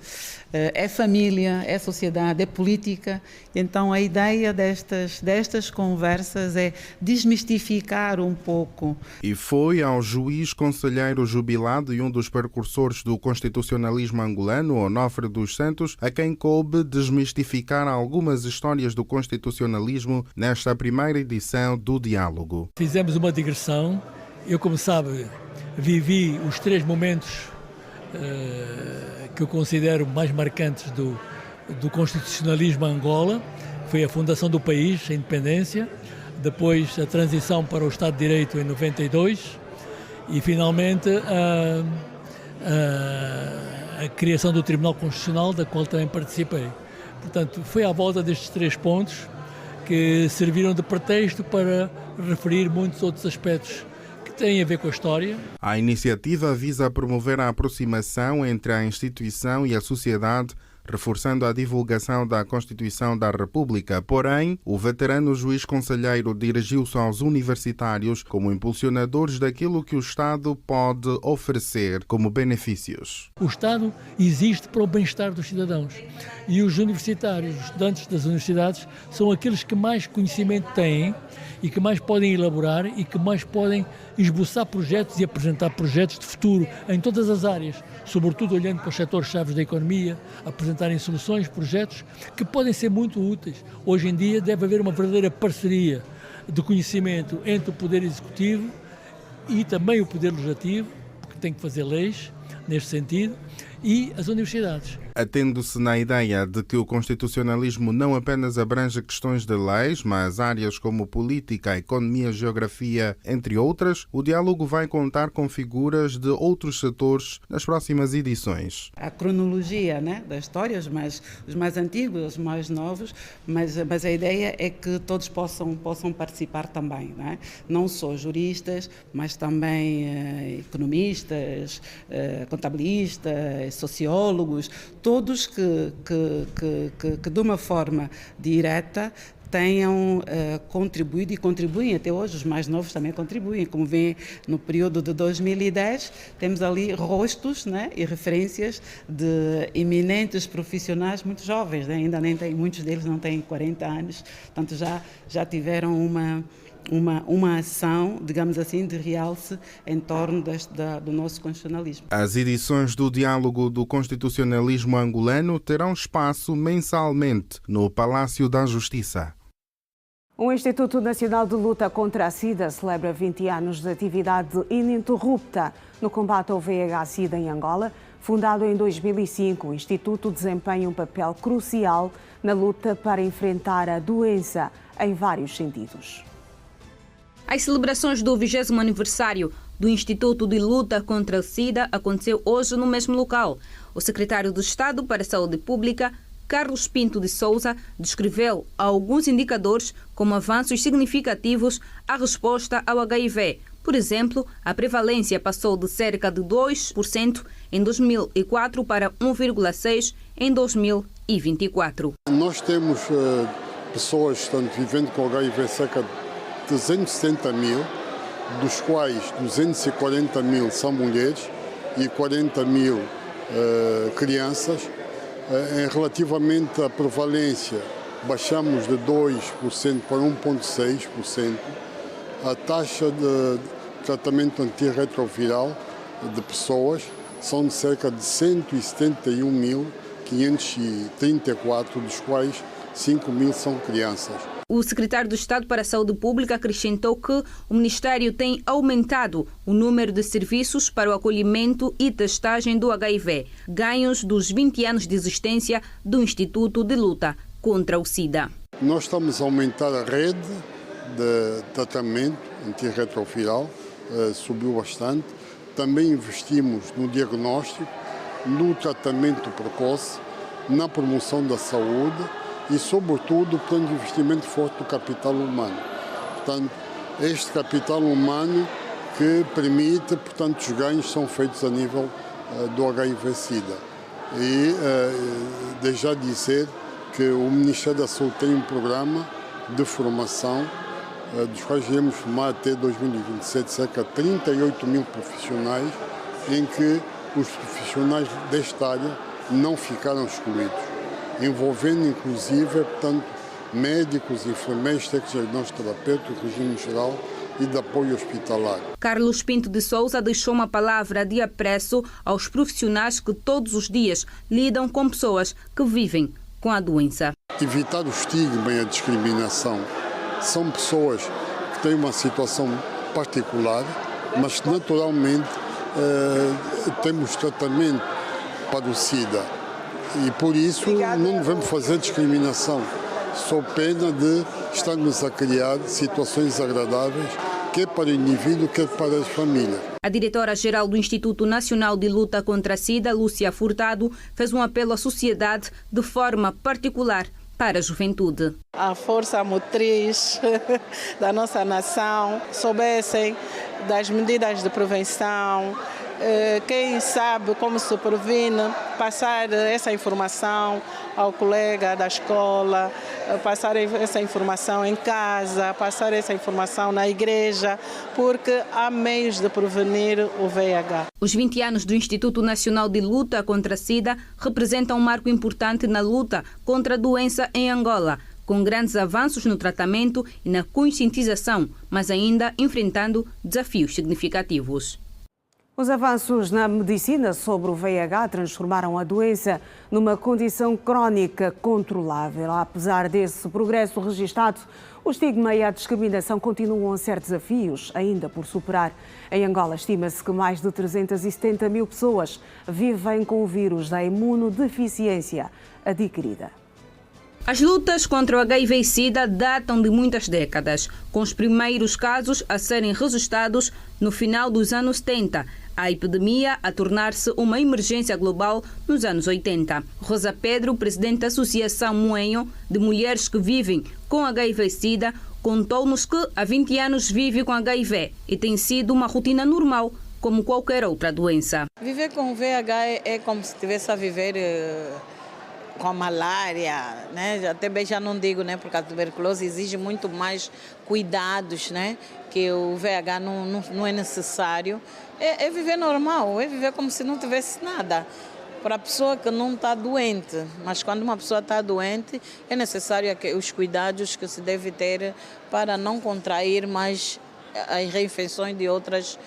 é família, é sociedade, é política. Então, a ideia destas conversas é desmistificar um pouco. E foi ao juiz conselheiro jubilado e um dos precursores do constitucionalismo angolano, Onofre dos Santos, a quem coube desmistificar algumas histórias do constitucionalismo nesta primeira edição do Diálogo. Fizemos uma digressão. Eu, como sabe, vivi os 3 momentos que eu considero mais marcantes do constitucionalismo Angola. Foi a fundação do país, a independência, depois a transição para o Estado de Direito em 92 e, finalmente, a criação do Tribunal Constitucional, da qual também participei. Portanto, foi à volta destes 3 pontos que serviram de pretexto para referir muitos outros aspectos que têm a ver com a história. A iniciativa visa promover a aproximação entre a instituição e a sociedade, reforçando a divulgação da Constituição da República. Porém, o veterano juiz conselheiro dirigiu-se aos universitários como impulsionadores daquilo que o Estado pode oferecer como benefícios. O Estado existe para o bem-estar dos cidadãos e os universitários, os estudantes das universidades, são aqueles que mais conhecimento têm e que mais podem elaborar e que mais podem esboçar projetos e apresentar projetos de futuro em todas as áreas, sobretudo olhando para os setores-chave da economia, apresentarem soluções, projetos que podem ser muito úteis. Hoje em dia deve haver uma verdadeira parceria de conhecimento entre o Poder Executivo e também o Poder Legislativo, porque tem que fazer leis neste sentido, e as universidades. Atendo-se na ideia de que o constitucionalismo não apenas abrange questões de leis, mas áreas como política, economia, geografia, entre outras, o diálogo vai contar com figuras de outros setores nas próximas edições. A cronologia, né, da história, os mais antigos, os mais novos, mas a ideia é que todos possam participar também, né? Não só juristas, mas também economistas, contabilistas, sociólogos, todos que de uma forma direta tenham contribuído e contribuem até hoje, os mais novos também contribuem, como vê no período de 2010, temos ali rostos, né, e referências de eminentes profissionais muito jovens, né, ainda nem tem, muitos deles não têm 40 anos, portanto já tiveram uma ação, digamos assim, de realce em torno do nosso constitucionalismo. As edições do Diálogo do Constitucionalismo Angolano terão espaço mensalmente no Palácio da Justiça. O Instituto Nacional de Luta contra a SIDA celebra 20 anos de atividade ininterrupta no combate ao VIH-Sida em Angola. Fundado em 2005, o Instituto desempenha um papel crucial na luta para enfrentar a doença em vários sentidos. As celebrações do 20º aniversário do Instituto de Luta contra a SIDA aconteceu hoje no mesmo local. O secretário do Estado para a Saúde Pública, Carlos Pinto de Sousa, descreveu alguns indicadores como avanços significativos à resposta ao HIV. Por exemplo, a prevalência passou de cerca de 2% em 2004 para 1,6% em 2024. Nós temos pessoas vivendo com HIV, cerca de 370 mil, dos quais 240 mil são mulheres e 40 mil crianças. Relativamente à prevalência, baixamos de 2% para 1,6%. A taxa de tratamento antirretroviral de pessoas são de cerca de 171.534, dos quais 5 mil são crianças. O secretário do Estado para a Saúde Pública acrescentou que o Ministério tem aumentado o número de serviços para o acolhimento e testagem do HIV, ganhos dos 20 anos de existência do Instituto de Luta contra o SIDA. Nós estamos a aumentar a rede de tratamento antirretroviral, subiu bastante. Também investimos no diagnóstico, no tratamento precoce, na promoção da saúde e, sobretudo, plano de investimento forte do capital humano. Portanto, este capital humano que permite, portanto, os ganhos são feitos a nível do HIV-Sida. E desde já dizer que o Ministério da Saúde tem um programa de formação, dos quais iremos formar até 2027 cerca de 38 mil profissionais, em que os profissionais desta área não ficaram excluídos, envolvendo inclusive, portanto, médicos, enfermeiros, técnicos diagnóstico-terapêutico, regime geral e de apoio hospitalar. Carlos Pinto de Sousa deixou uma palavra de apreço aos profissionais que todos os dias lidam com pessoas que vivem com a doença. Evitar o estigma e a discriminação. São pessoas que têm uma situação particular, mas que naturalmente temos tratamento para o SIDA. E por isso não devemos fazer discriminação, sob pena de estarmos a criar situações desagradáveis, quer para o indivíduo, quer para as famílias. A diretora-geral do Instituto Nacional de Luta contra a SIDA, Lúcia Furtado, fez um apelo à sociedade de forma particular para a juventude. A força motriz da nossa nação soubessem das medidas de prevenção, quem sabe como se previne, passar essa informação ao colega da escola, passar essa informação em casa, passar essa informação na igreja, porque há meios de prevenir o VIH. Os 20 anos do Instituto Nacional de Luta contra a SIDA representam um marco importante na luta contra a doença em Angola, com grandes avanços no tratamento e na conscientização, mas ainda enfrentando desafios significativos. Os avanços na medicina sobre o VIH transformaram a doença numa condição crónica controlável. Apesar desse progresso registado, o estigma e a discriminação continuam a ser desafios ainda por superar. Em Angola, estima-se que mais de 370 mil pessoas vivem com o vírus da imunodeficiência adquirida. As lutas contra o HIV e SIDA datam de muitas décadas, com os primeiros casos a serem registrados no final dos anos 70, a epidemia a tornar-se uma emergência global nos anos 80. Rosa Pedro, presidente da Associação Moenho de Mulheres que Vivem com HIV e SIDA, contou-nos que há 20 anos vive com HIV e tem sido uma rotina normal, como qualquer outra doença. Viver com VIH é como se estivesse a viver com a malária, né? Até bem já não digo, né? Porque a tuberculose exige muito mais cuidados, né? Que o VIH não é necessário. É viver normal, é viver como se não tivesse nada. Para a pessoa que não está doente, mas quando uma pessoa está doente, é necessário os cuidados que se deve ter para não contrair mais as reinfecções de outras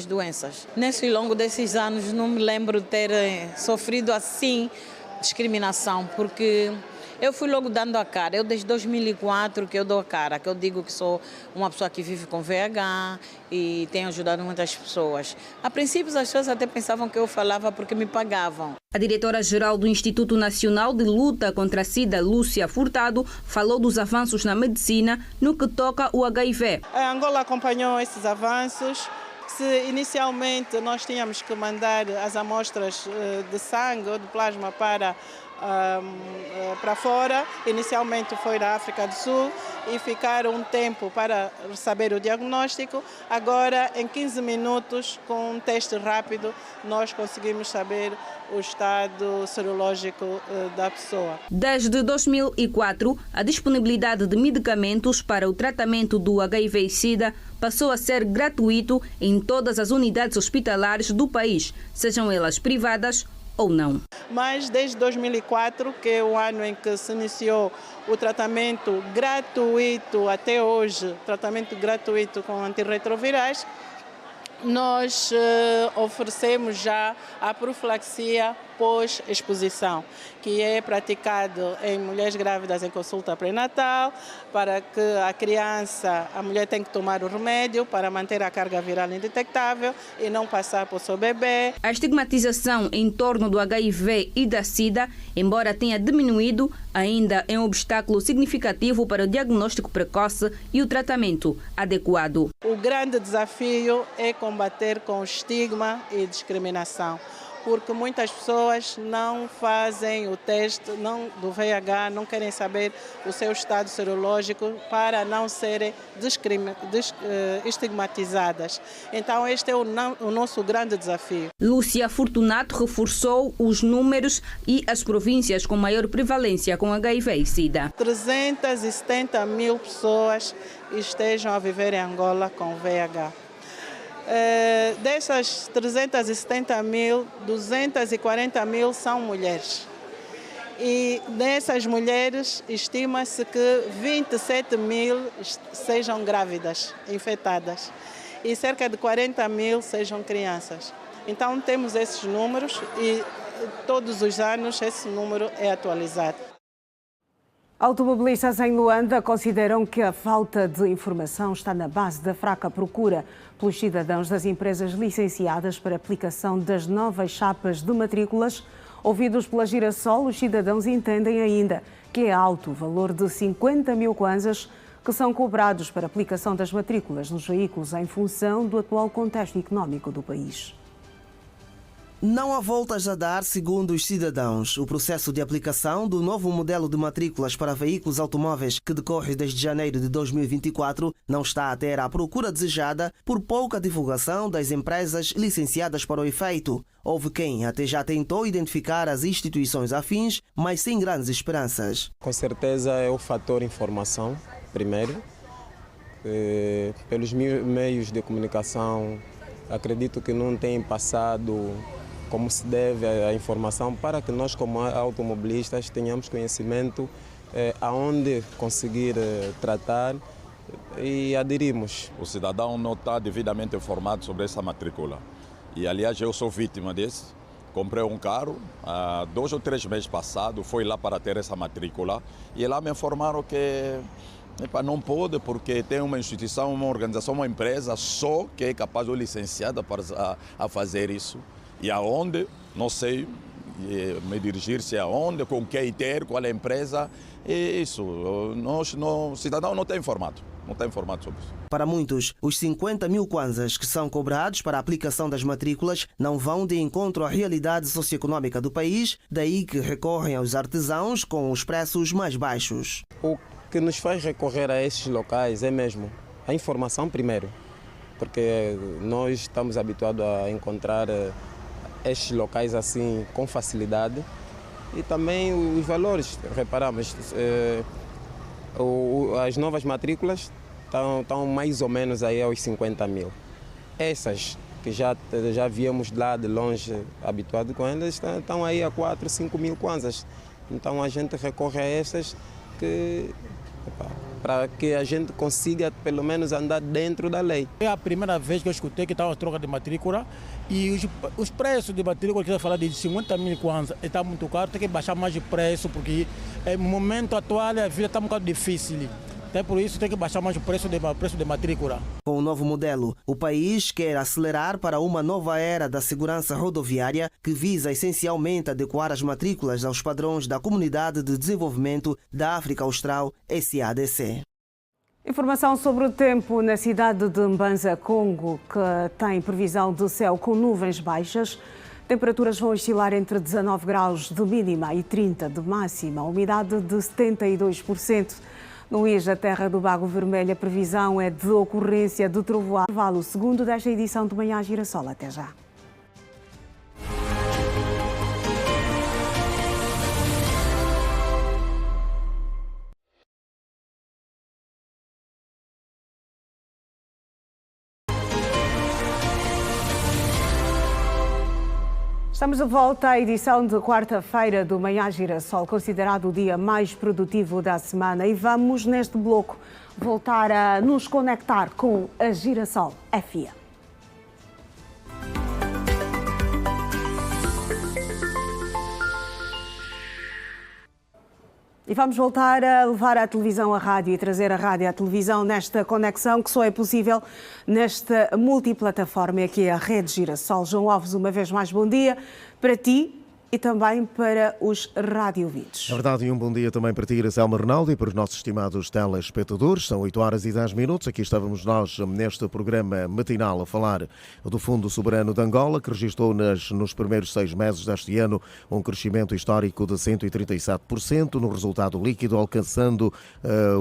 doenças. Nesse longo desses anos, não me lembro de ter sofrido assim discriminação, porque Eu fui logo dando a cara. Eu desde 2004 que eu dou a cara, que eu digo que sou uma pessoa que vive com VIH e tenho ajudado muitas pessoas. A princípio as pessoas até pensavam que eu falava porque me pagavam. A diretora-geral do Instituto Nacional de Luta contra a SIDA, Lúcia Furtado, falou dos avanços na medicina no que toca ao HIV. A Angola acompanhou esses avanços. Se inicialmente nós tínhamos que mandar as amostras de sangue ou de plasma para fora, inicialmente foi da África do Sul e ficaram um tempo para saber o diagnóstico. Agora, em 15 minutos, com um teste rápido, nós conseguimos saber o estado serológico da pessoa. Desde 2004, a disponibilidade de medicamentos para o tratamento do HIV e SIDA passou a ser gratuito em todas as unidades hospitalares do país, sejam elas privadas ou não. Mas desde 2004, que é o ano em que se iniciou o tratamento gratuito até hoje, tratamento gratuito com antirretrovirais, nós oferecemos já a profilaxia pós-exposição, que é praticado em mulheres grávidas em consulta pré-natal, para que a mulher tem que tomar o remédio para manter a carga viral indetectável e não passar para o seu bebê. A estigmatização em torno do HIV e da SIDA, embora tenha diminuído, ainda é um obstáculo significativo para o diagnóstico precoce e o tratamento adequado. O grande desafio é combater com estigma e discriminação, porque muitas pessoas não fazem o teste do VIH, não querem saber o seu estado serológico para não serem estigmatizadas. Então este é o nosso grande desafio. Lúcia Fortunato reforçou os números e as províncias com maior prevalência com HIV e SIDA. 370 mil pessoas estejam a viver em Angola com VIH. Dessas 370 mil, 240 mil são mulheres. E dessas mulheres, estima-se que 27 mil sejam grávidas, infectadas. E cerca de 40 mil sejam crianças. Então temos esses números e todos os anos esse número é atualizado. Automobilistas em Luanda consideram que a falta de informação está na base da fraca procura pelos cidadãos das empresas licenciadas para aplicação das novas chapas de matrículas. Ouvidos pela Girassol, os cidadãos entendem ainda que é alto o valor de 50 mil kwanzas que são cobrados para a aplicação das matrículas nos veículos em função do atual contexto económico do país. Não há voltas a dar, segundo os cidadãos. O processo de aplicação do novo modelo de matrículas para veículos automóveis, que decorre desde janeiro de 2024, não está a ter a procura desejada por pouca divulgação das empresas licenciadas para o efeito. Houve quem até já tentou identificar as instituições afins, mas sem grandes esperanças. Com certeza é o fator informação, primeiro. Pelos meios de comunicação, acredito que não tem passado como se deve a informação para que nós, como automobilistas, tenhamos conhecimento aonde conseguir tratar e aderimos. O cidadão não está devidamente informado sobre essa matrícula. E, aliás, eu sou vítima disso. Comprei um carro há 2 ou 3 meses passados, fui lá para ter essa matrícula e lá me informaram que não pode, porque tem uma instituição, uma organização, uma empresa só que é capaz ou licenciada para fazer isso. E aonde, não sei, me dirigir-se aonde, com quem ter, qual é a empresa, e isso. O cidadão não está informado sobre isso. Para muitos, os 50 mil kwanzas que são cobrados para a aplicação das matrículas não vão de encontro à realidade socioeconómica do país, daí que recorrem aos artesãos com os preços mais baixos. O que nos faz recorrer a esses locais é mesmo a informação primeiro, porque nós estamos habituados a encontrar estes locais assim com facilidade e também os valores. Reparamos, as novas matrículas estão mais ou menos aí aos 50 mil. Essas que já víamos lá de longe habituados com elas estão aí a 4, 5 mil kwanzas. Então a gente recorre a essas que para que a gente consiga pelo menos andar dentro da lei. É a primeira vez que eu escutei que estava a troca de matrícula e os preços de matrícula, que eu falar de 50 mil kwanza, está muito caro, tem que baixar mais o preço, porque no momento atual a vida está um bocado difícil. Até por isso tem que baixar mais o preço de matrícula. Com o novo modelo, o país quer acelerar para uma nova era da segurança rodoviária que visa essencialmente adequar as matrículas aos padrões da Comunidade de Desenvolvimento da África Austral, SADC. Informação sobre o tempo na cidade de Mbanza, Congo, que tem previsão de céu com nuvens baixas. Temperaturas vão oscilar entre 19 graus de mínima e 30 de máxima, umidade de 72%. No Ija, terra do Bago Vermelho, a previsão é de ocorrência de trovoada. Segundo desta edição de Manhã Girassol. Até já. Estamos de volta à edição de quarta-feira do Manhã Girassol, considerado o dia mais produtivo da semana. E vamos, neste bloco, voltar a nos conectar com a Girassol FM. E vamos voltar a levar a televisão à rádio e trazer a rádio à televisão nesta conexão que só é possível nesta multiplataforma que é a Rede Girassol. João Alves, uma vez mais, bom dia para ti e também para os radiovintes. É verdade, e um bom dia também para ti, Iracelma Ronaldo, e para os nossos estimados telespectadores. São 8h10. Aqui estávamos nós neste programa matinal a falar do Fundo Soberano de Angola, que registrou nos primeiros 6 meses deste ano um crescimento histórico de 137% no resultado líquido, alcançando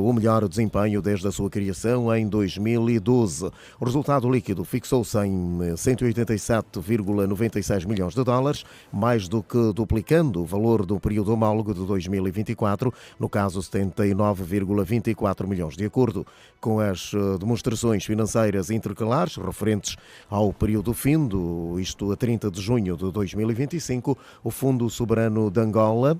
o melhor desempenho desde a sua criação em 2012. O resultado líquido fixou-se em 187,96 milhões de dólares, mais do que duplicando o valor do período homólogo de 2024, no caso 79,24 milhões. De acordo com as demonstrações financeiras intercalares referentes ao período fim, isto a 30 de junho de 2025, o Fundo Soberano de Angola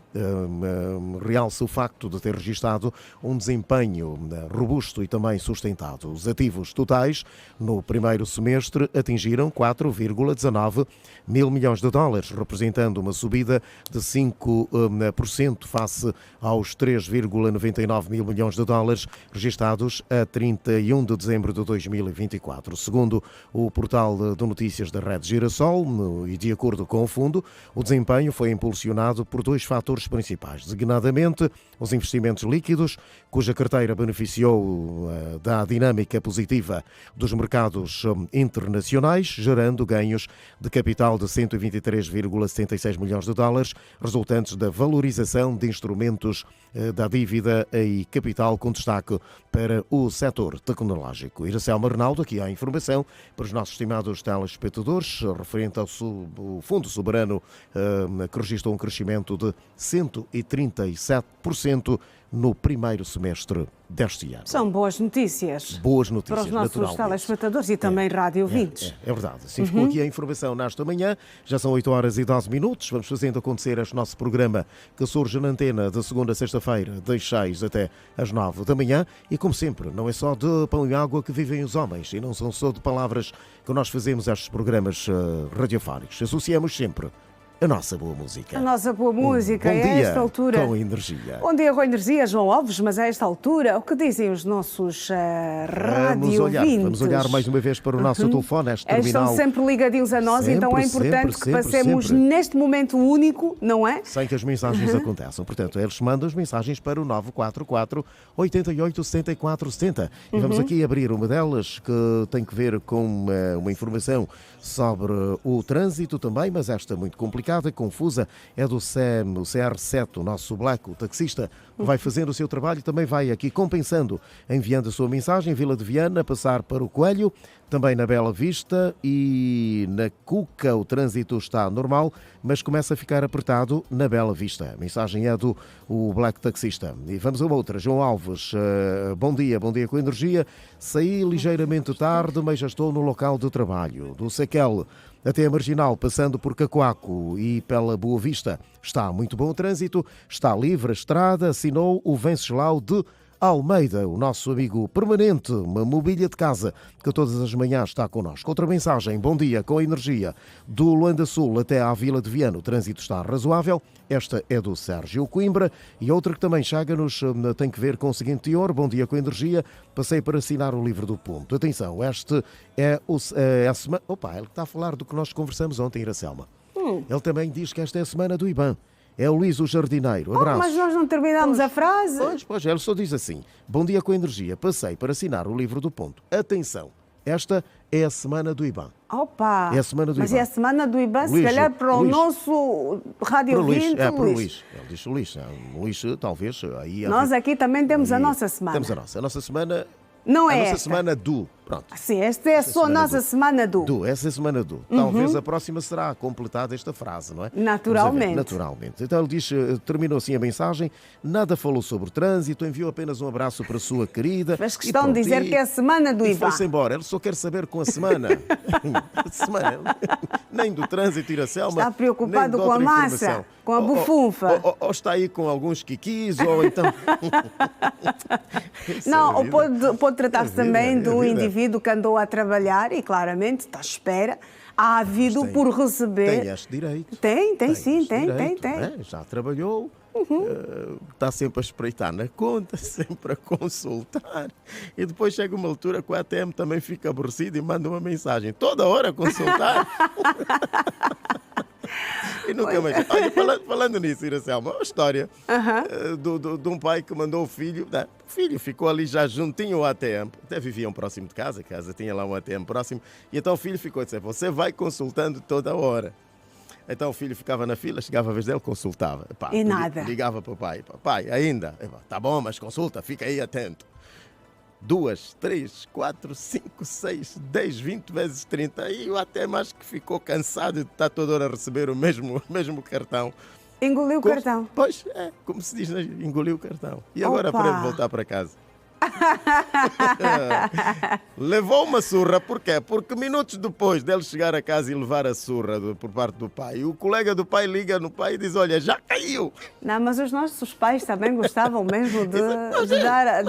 realça o facto de ter registado um desempenho robusto e também sustentado. Os ativos totais no primeiro semestre atingiram 4,19 mil milhões de dólares, representando uma subida de 5% face aos 3,99 mil milhões de dólares registados a 31 de dezembro de 2024. Segundo o portal de notícias da Rede Girassol, e de acordo com o fundo, o desempenho foi impulsionado por 2 fatores principais, designadamente os investimentos líquidos, cuja carteira beneficiou da dinâmica positiva dos mercados internacionais, gerando ganhos de capital de 123,76 milhões de dólares, resultantes da valorização de instrumentos da dívida e capital, com destaque para o setor tecnológico. Iracelma Ronaldo, aqui há informação para os nossos estimados telespectadores, referente ao Fundo Soberano, que registrou um crescimento de 137% no primeiro semestre deste ano. São boas notícias. Boas notícias, para os nossos telespectadores e também radiovintes. É verdade. Assim ficou aqui a informação nesta manhã. Já são 8h12. Vamos fazendo acontecer este nosso programa, que surge na antena de segunda a sexta-feira, das 6 até às 9 da manhã. E como sempre, não é só de pão e água que vivem os homens, e não são só de palavras que nós fazemos estes programas radiofónicos. Associamos sempre a nossa boa música. A nossa boa música, bom dia, a esta altura. Com energia. Bom dia com energia, João Alves, mas a esta altura, o que dizem os nossos radiovintes? Vamos olhar mais uma vez para o nosso telefone, este terminal. Estão sempre ligadinhos a nós, sempre, então é importante sempre, que passemos neste momento único, não é? Sem que as mensagens aconteçam. Portanto, eles mandam as mensagens para o 944 88 74 70. E vamos aqui abrir uma delas que tem que ver com uma informação sobre o trânsito também, mas esta muito complicada, confusa, é do SEM, o CR7, o nosso Black, o taxista, vai fazendo o seu trabalho, também vai aqui compensando, enviando a sua mensagem, Vila de Viana, passar para o Coelho, também na Bela Vista e na Cuca o trânsito está normal, mas começa a ficar apertado na Bela Vista. A mensagem é do Black Taxista. E vamos a outra. João Alves, bom dia com energia. Saí ligeiramente tarde, mas já estou no local de trabalho. Do Sequel até a Marginal, passando por Cacoaco e pela Boa Vista. Está muito bom o trânsito, está livre a estrada, assinou o Venceslau de Almeida, o nosso amigo permanente, uma mobília de casa, que todas as manhãs está connosco. Outra mensagem, bom dia, com a energia. Do Luanda Sul até à Vila de Viana, o trânsito está razoável. Esta é do Sérgio Coimbra. E outra que também chega-nos tem que ver com o seguinte teor, bom dia, com a energia. Passei para assinar o livro do ponto. Atenção, este é a semana... Opa, ele está a falar do que nós conversamos ontem, Iracelma. Ele também diz que esta é a semana do IBAN. É o Luís o Jardineiro. Abraço. Mas nós não terminamos a frase. Pois, ele só diz assim. Bom dia com a energia. Passei para assinar o livro do ponto. Atenção, esta é a semana do IBAN. Opa! É a semana do Mas IBAN. é a semana do IBAN, se Luís, calhar para o Luís. nosso rádio ouvinte, para o Luís. Luís. Ele diz o Luís. O Luís, talvez... Aí, Nós aqui também temos a nossa semana. Temos a nossa semana... Não é a nossa esta. semana do... Pronto. Sim, esta é a nossa semana do. Essa é a semana do. Talvez a próxima será completada esta frase, não é? Naturalmente. Naturalmente. Então ele diz, terminou assim a mensagem, nada falou sobre o trânsito, enviou apenas um abraço para a sua querida. Faz questão de dizer que é a semana do IBAN. IBAN. Foi-se embora. Ele só quer saber com a semana. Nem do trânsito, Iracelma. Está preocupado com a massa, com a bufunfa. Ou está aí com alguns quiquis, ou então... Não, ou pode tratar-se também do indivíduo que andou a trabalhar e claramente está à espera, ávido por receber. Tem este direito. Tem. Já trabalhou, está sempre a espreitar na conta, sempre a consultar. E depois chega uma altura que o ATM também fica aborrecido e manda uma mensagem. Toda hora a consultar. E nunca mais. Olha, falando nisso, Iracelma, uma história de um pai que mandou o filho. O filho ficou ali já juntinho ao ATM, até viviam próximo de casa, a casa tinha lá um ATM próximo, e então o filho ficou a dizer: você vai consultando toda hora. Então o filho ficava na fila, chegava a vez dele, consultava. E nada. Ligava para o pai: pai, ainda? Tá bom, mas consulta, fica aí atento. 2, 3, 4, 5, 6, 10, 20 vezes 30. E eu até mais que ficou cansado de estar toda hora a receber o mesmo cartão. Engoliu o cartão. Pois, como se diz, engoliu o cartão. E agora para ele voltar para casa. Levou uma surra, porquê? Porque minutos depois dele chegar a casa e levar a surra por parte do pai, o colega do pai liga no pai e diz: olha, já caiu. Não, mas os nossos pais também gostavam mesmo de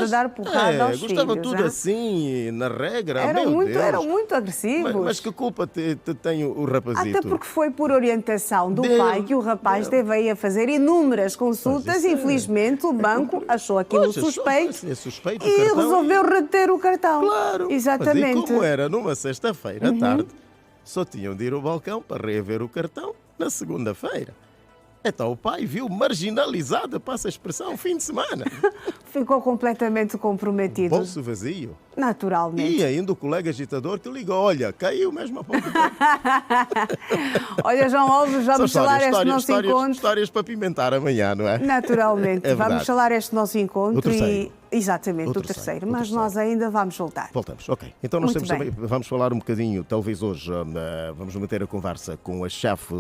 dar porrada aos filhos. Gostavam tudo assim, na regra. Eram muito agressivos. Mas que culpa tem o rapazito? Até porque foi por orientação do pai que o rapaz teve aí a fazer inúmeras consultas e infelizmente o banco achou aquilo suspeito. É suspeito. E resolveu reter o cartão. Claro. Exatamente. Mas e como era numa sexta-feira à tarde, só tinham de ir ao balcão para reaver o cartão na segunda-feira. Então o pai viu marginalizado, passa a expressão, o fim de semana. Ficou completamente comprometido. Bolso vazio. Naturalmente. E ainda o colega agitador que ligou: olha, caiu mesmo a pouco tempo. Olha, João Alves, vamos falar este nosso encontro. Histórias para pimentar amanhã, não é? Naturalmente. Vamos falar este nosso encontro. O terceiro. Exatamente, o terceiro. Mas nós ainda vamos voltar. Voltamos, ok. Então nós vamos falar um bocadinho, talvez hoje, vamos manter a conversa com a chefe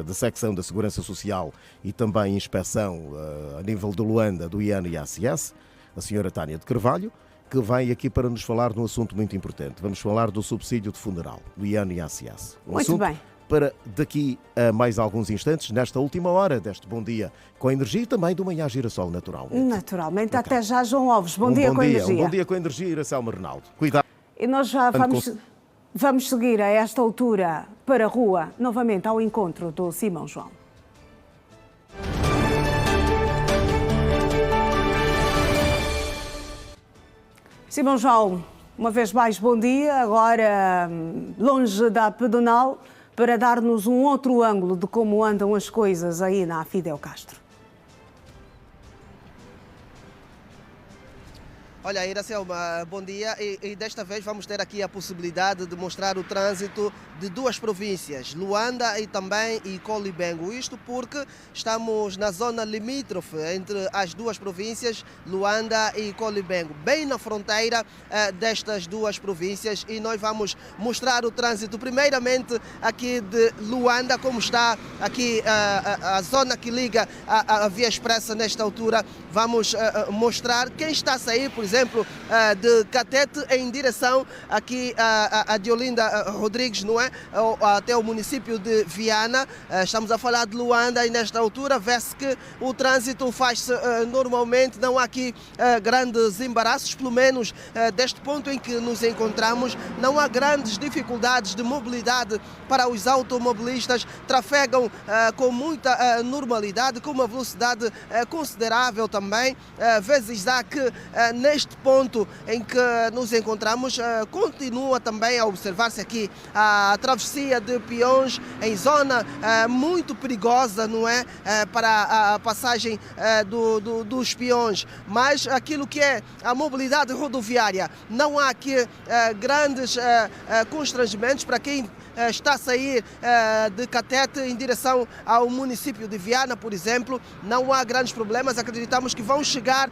da secção da Segurança Social e também inspeção a nível de Luanda, do IAN e ACS, a senhora Tânia de Carvalho, que vai aqui para nos falar de um assunto muito importante. Vamos falar do subsídio de funeral, do IAN e ACS. Muito bem. Para daqui a mais alguns instantes, nesta última hora deste Bom Dia com a Energia e também do Manhã Girassol, naturalmente. Naturalmente. Okay. Até já, João Alves. Bom dia com a Energia. Um bom dia com a Energia, Iracelma Ronaldo. Cuidado. E nós já vamos seguir a esta altura para a rua, novamente ao encontro do Simão João. Simão João, uma vez mais, bom dia. Agora, longe da pedonal, para dar-nos um outro ângulo de como andam as coisas aí na Fidel Castro. Olha, Iracelma, bom dia. E desta vez vamos ter aqui a possibilidade de mostrar o trânsito de duas províncias, Luanda e também Icolibengo. Isto porque estamos na zona limítrofe entre as duas províncias, Luanda e Icolibengo, bem na fronteira destas duas províncias, e nós vamos mostrar o trânsito primeiramente aqui de Luanda, como está aqui a zona que liga a Via Expressa nesta altura. Vamos mostrar quem está a sair, por exemplo, exemplo, de Catete em direção aqui a de Olinda Rodrigues, não é? Até o município de Viana. Estamos a falar de Luanda e nesta altura vê-se que o trânsito faz-se normalmente, não há aqui grandes embaraços, pelo menos deste ponto em que nos encontramos, não há grandes dificuldades de mobilidade para os automobilistas, trafegam com muita normalidade, com uma velocidade considerável também. Vezes há que neste ponto em que nos encontramos continua também a observar-se aqui a travessia de peões em zona muito perigosa, não é? Para a passagem dos peões, mas aquilo que é a mobilidade rodoviária, não há aqui grandes constrangimentos para quem está a sair de Catete em direção ao município de Viana, por exemplo. Não há grandes problemas, acreditamos que vão chegar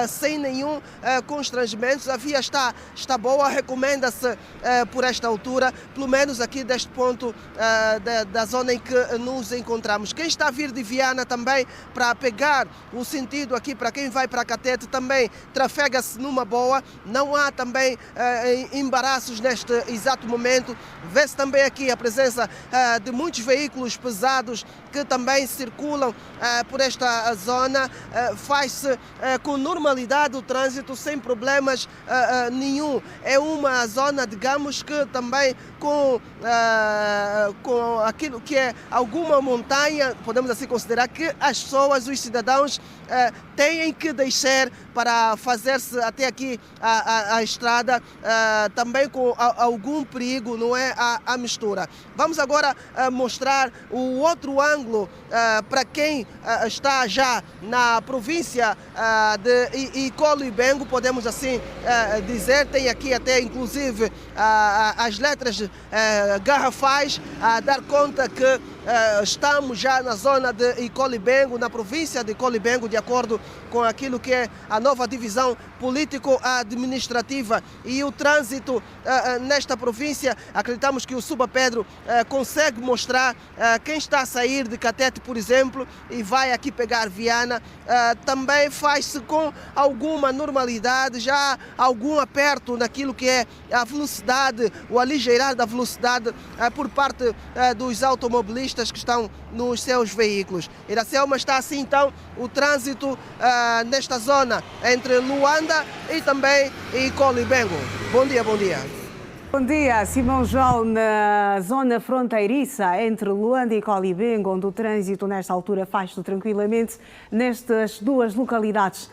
sem nenhum constrangimento. A via está boa, recomenda-se por esta altura, pelo menos aqui deste ponto da zona em que nos encontramos. Quem está a vir de Viana também, para pegar o sentido aqui, para quem vai para Catete, também trafega-se numa boa, não há também embaraços neste exato momento. Vê-se também aqui a presença de muitos veículos pesados que também circulam por esta zona. Faz-se com normalidade o trânsito, sem problemas nenhum. É uma zona, digamos que também com aquilo que é alguma montanha, podemos assim considerar que as pessoas, os cidadãos, têm que descer para fazer-se até aqui a estrada, também com algum perigo, não é? A mistura. Vamos agora mostrar o outro ângulo para quem está já na província de Icolo-Ibengo, podemos assim dizer. Tem aqui até inclusive as letras garrafais a dar conta que estamos já na zona de Icolo-Ibengo, na província de Icolo-Ibengo, de acordo com aquilo que é a nova divisão político-administrativa. E o trânsito nesta província, acreditamos que o Suba Pedro consegue mostrar quem está a sair de Catete, por exemplo, e vai aqui pegar Viana, também faz-se com alguma normalidade, já algum aperto naquilo que é a velocidade, o aligeirar da velocidade por parte dos automobilistas que estão nos seus veículos. Iracelma, está assim então o trânsito nesta zona entre Luanda e também Icolo-Ibengo. Bom dia, bom dia. Bom dia, Simão João, na zona fronteiriça entre Luanda e Icolo-Ibengo, onde o trânsito nesta altura faz-se tranquilamente nestas duas localidades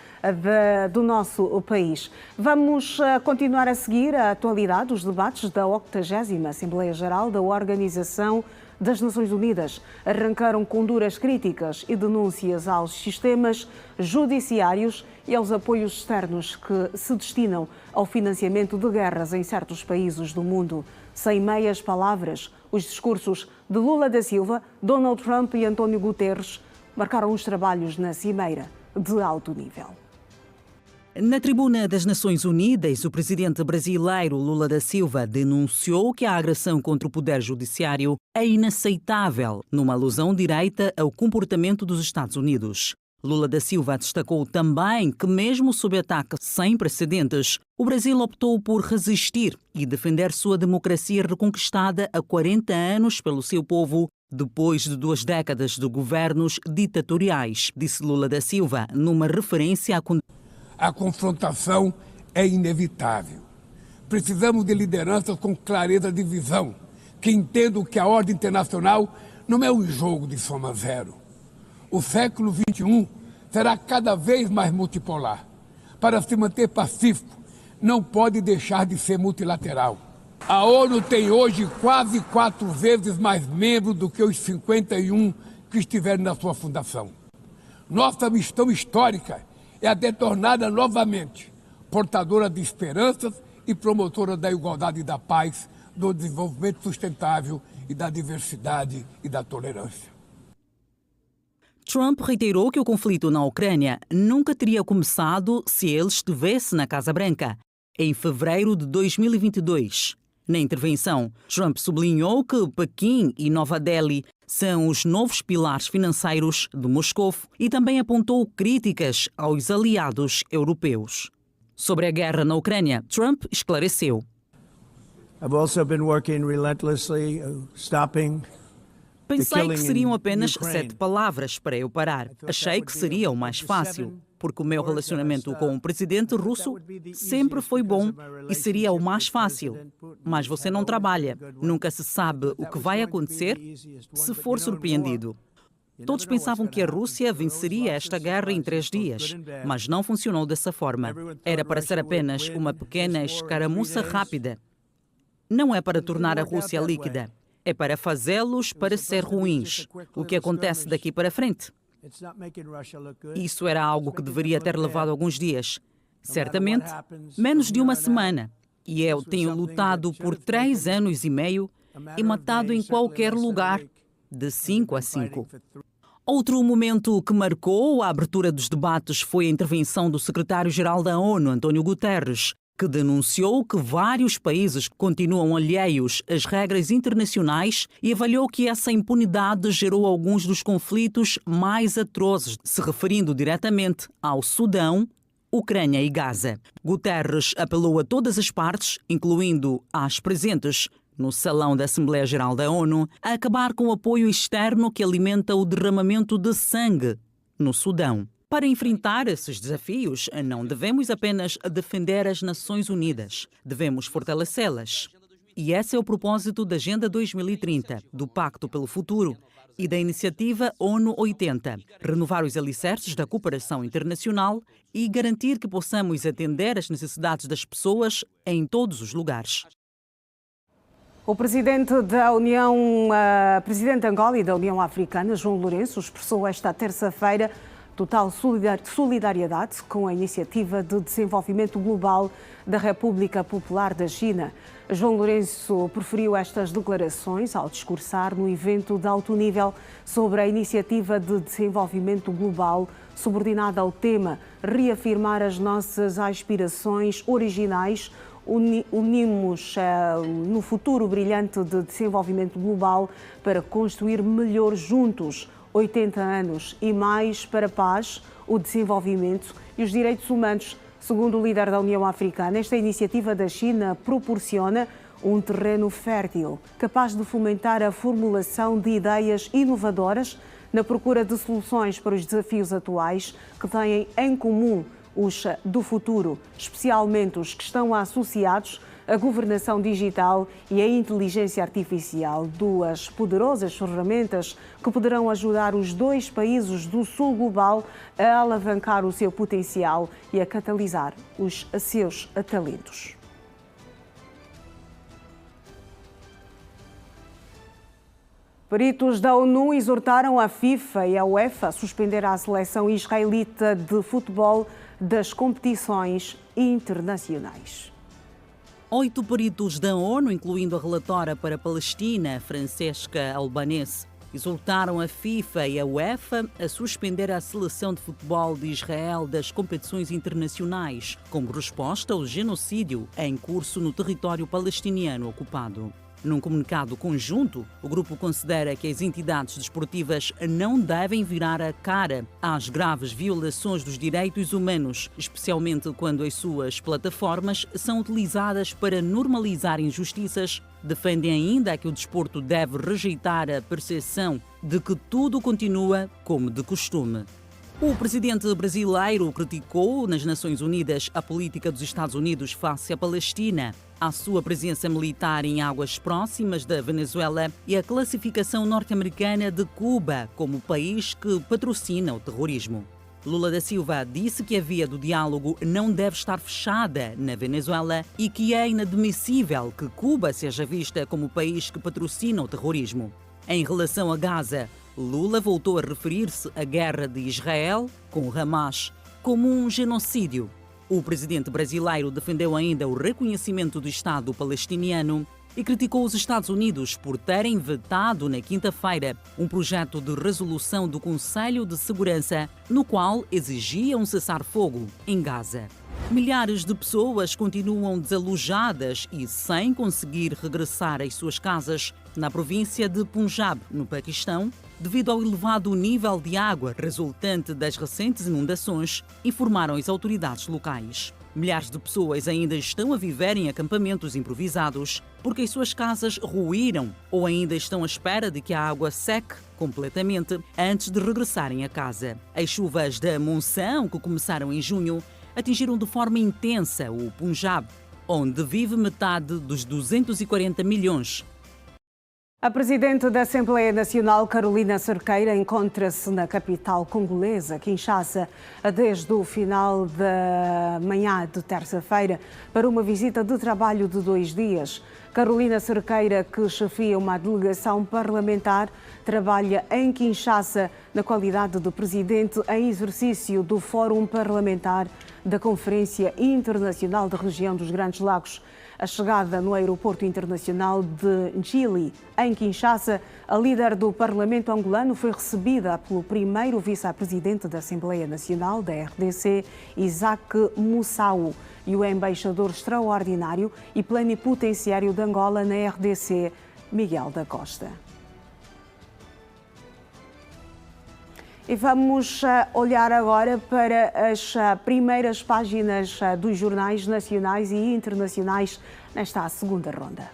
do nosso país. Vamos continuar a seguir a atualidade dos debates da 80ª Assembleia Geral da Organização das Nações Unidas. Arrancaram com duras críticas e denúncias aos sistemas judiciários e aos apoios externos que se destinam ao financiamento de guerras em certos países do mundo. Sem meias palavras, os discursos de Lula da Silva, Donald Trump e António Guterres marcaram os trabalhos na cimeira de alto nível. Na tribuna das Nações Unidas, o presidente brasileiro Lula da Silva denunciou que a agressão contra o poder judiciário é inaceitável, numa alusão direta ao comportamento dos Estados Unidos. Lula da Silva destacou também que, mesmo sob ataque sem precedentes, o Brasil optou por resistir e defender sua democracia reconquistada há 40 anos pelo seu povo, depois de 2 décadas de governos ditatoriais, disse Lula da Silva, numa referência à A confrontação é inevitável. Precisamos de lideranças com clareza de visão, que entendam que a ordem internacional não é um jogo de soma zero. O século XXI será cada vez mais multipolar. Para se manter pacífico, não pode deixar de ser multilateral. A ONU tem hoje quase 4 vezes mais membros do que os 51 que estiveram na sua fundação. Nossa missão histórica é a de torná-la novamente portadora de esperanças e promotora da igualdade e da paz, do desenvolvimento sustentável e da diversidade e da tolerância. Trump reiterou que o conflito na Ucrânia nunca teria começado se ele estivesse na Casa Branca, em fevereiro de 2022. Na intervenção, Trump sublinhou que Pequim e Nova Delhi são os novos pilares financeiros de Moscou e também apontou críticas aos aliados europeus. Sobre a guerra na Ucrânia, Trump esclareceu. Pensei que seriam apenas 7 palavras para eu parar. Achei que seria o mais fácil, porque o meu relacionamento com o presidente russo sempre foi bom e seria o mais fácil. Mas você não trabalha, nunca se sabe o que vai acontecer se for surpreendido. Todos pensavam que a Rússia venceria esta guerra em 3 dias, mas não funcionou dessa forma. Era para ser apenas uma pequena escaramuça rápida. Não é para tornar a Rússia líquida, é para fazê-los parecer ruins. O que acontece daqui para frente? Isso era algo que deveria ter levado alguns dias. Certamente, menos de uma semana. E eu tenho lutado por 3 anos e meio e matado em qualquer lugar, de 5 a 5. Outro momento que marcou a abertura dos debates foi a intervenção do secretário-geral da ONU, António Guterres, que denunciou que vários países continuam alheios às regras internacionais e avaliou que essa impunidade gerou alguns dos conflitos mais atrozes, se referindo diretamente ao Sudão, Ucrânia e Gaza. Guterres apelou a todas as partes, incluindo as presentes no Salão da Assembleia Geral da ONU, a acabar com o apoio externo que alimenta o derramamento de sangue no Sudão. Para enfrentar esses desafios, não devemos apenas defender as Nações Unidas, devemos fortalecê-las. E esse é o propósito da Agenda 2030, do Pacto pelo Futuro e da Iniciativa ONU 80, renovar os alicerces da cooperação internacional e garantir que possamos atender às necessidades das pessoas em todos os lugares. O presidente da presidente de Angola e da União Africana, João Lourenço, expressou esta terça-feira total solidariedade com a Iniciativa de Desenvolvimento Global da República Popular da China. João Lourenço proferiu estas declarações ao discursar no evento de alto nível sobre a Iniciativa de Desenvolvimento Global, subordinada ao tema reafirmar as nossas aspirações originais, unimos no futuro brilhante de desenvolvimento global para construir melhor juntos. 80 anos e mais para a paz, o desenvolvimento e os direitos humanos. Segundo o líder da União Africana, esta iniciativa da China proporciona um terreno fértil, capaz de fomentar a formulação de ideias inovadoras na procura de soluções para os desafios atuais que têm em comum os do futuro, especialmente os que estão associados à governação digital e à inteligência artificial, 2 poderosas ferramentas que poderão ajudar os 2 países do sul global a alavancar o seu potencial e a catalisar os seus talentos. Peritos da ONU exortaram a FIFA e a UEFA a suspender a seleção israelita de futebol das competições internacionais. 8 peritos da ONU, incluindo a relatora para a Palestina, Francesca Albanese, exortaram a FIFA e a UEFA a suspender a seleção de futebol de Israel das competições internacionais, como resposta ao genocídio em curso no território palestiniano ocupado. Num comunicado conjunto, o grupo considera que as entidades desportivas não devem virar a cara às graves violações dos direitos humanos, especialmente quando as suas plataformas são utilizadas para normalizar injustiças. Defendem ainda que o desporto deve rejeitar a percepção de que tudo continua como de costume. O presidente brasileiro criticou nas Nações Unidas a política dos Estados Unidos face à Palestina, a sua presença militar em águas próximas da Venezuela e a classificação norte-americana de Cuba como país que patrocina o terrorismo. Lula da Silva disse que a via do diálogo não deve estar fechada na Venezuela e que é inadmissível que Cuba seja vista como país que patrocina o terrorismo. Em relação a Gaza, Lula voltou a referir-se à guerra de Israel com o Hamas como um genocídio. O presidente brasileiro defendeu ainda o reconhecimento do Estado palestiniano e criticou os Estados Unidos por terem vetado na quinta-feira um projeto de resolução do Conselho de Segurança no qual exigia um cessar-fogo em Gaza. Milhares de pessoas continuam desalojadas e sem conseguir regressar às suas casas na província de Punjab, no Paquistão, devido ao elevado nível de água resultante das recentes inundações, informaram as autoridades locais. Milhares de pessoas ainda estão a viver em acampamentos improvisados porque as suas casas ruíram ou ainda estão à espera de que a água seque completamente antes de regressarem a casa. As chuvas da monção, que começaram em junho, atingiram de forma intensa o Punjab, onde vive metade dos 240 milhões. A Presidente da Assembleia Nacional, Carolina Cerqueira, encontra-se na capital congolesa, Kinshasa, desde o final da manhã de terça-feira, para uma visita de trabalho de 2 dias. Carolina Cerqueira, que chefia uma delegação parlamentar, trabalha em Kinshasa na qualidade de Presidente em exercício do Fórum Parlamentar da Conferência Internacional da Região dos Grandes Lagos. A chegada no Aeroporto Internacional de Njili, em Kinshasa, a líder do Parlamento angolano foi recebida pelo primeiro vice-presidente da Assembleia Nacional, da RDC, Isaac Moussao, e o embaixador extraordinário e plenipotenciário de Angola na RDC, Miguel da Costa. E vamos olhar agora para as primeiras páginas dos jornais nacionais e internacionais nesta segunda ronda.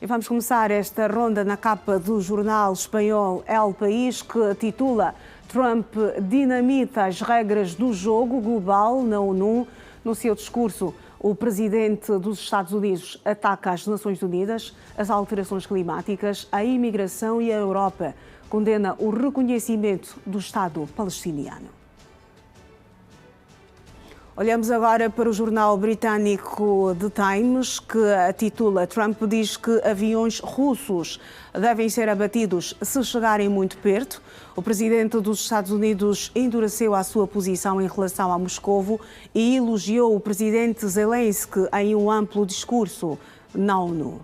E vamos começar esta ronda na capa do jornal espanhol El País, que titula Trump dinamita as regras do jogo global na ONU. No seu discurso, o presidente dos Estados Unidos ataca as Nações Unidas, as alterações climáticas, a imigração e a Europa. Condena o reconhecimento do Estado palestiniano. Olhamos agora para o jornal britânico The Times, que titula Trump diz que aviões russos devem ser abatidos se chegarem muito perto. O presidente dos Estados Unidos endureceu a sua posição em relação a Moscovo e elogiou o presidente Zelensky em um amplo discurso na ONU.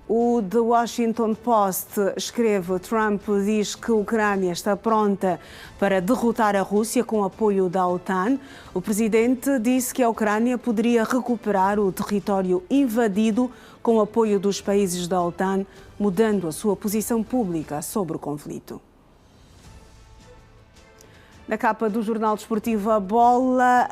O The Washington Post escreve: Trump diz que a Ucrânia está pronta para derrotar a Rússia com apoio da OTAN. O presidente disse que a Ucrânia poderia recuperar o território invadido com apoio dos países da OTAN, mudando a sua posição pública sobre o conflito. Na capa do jornal desportivo A Bola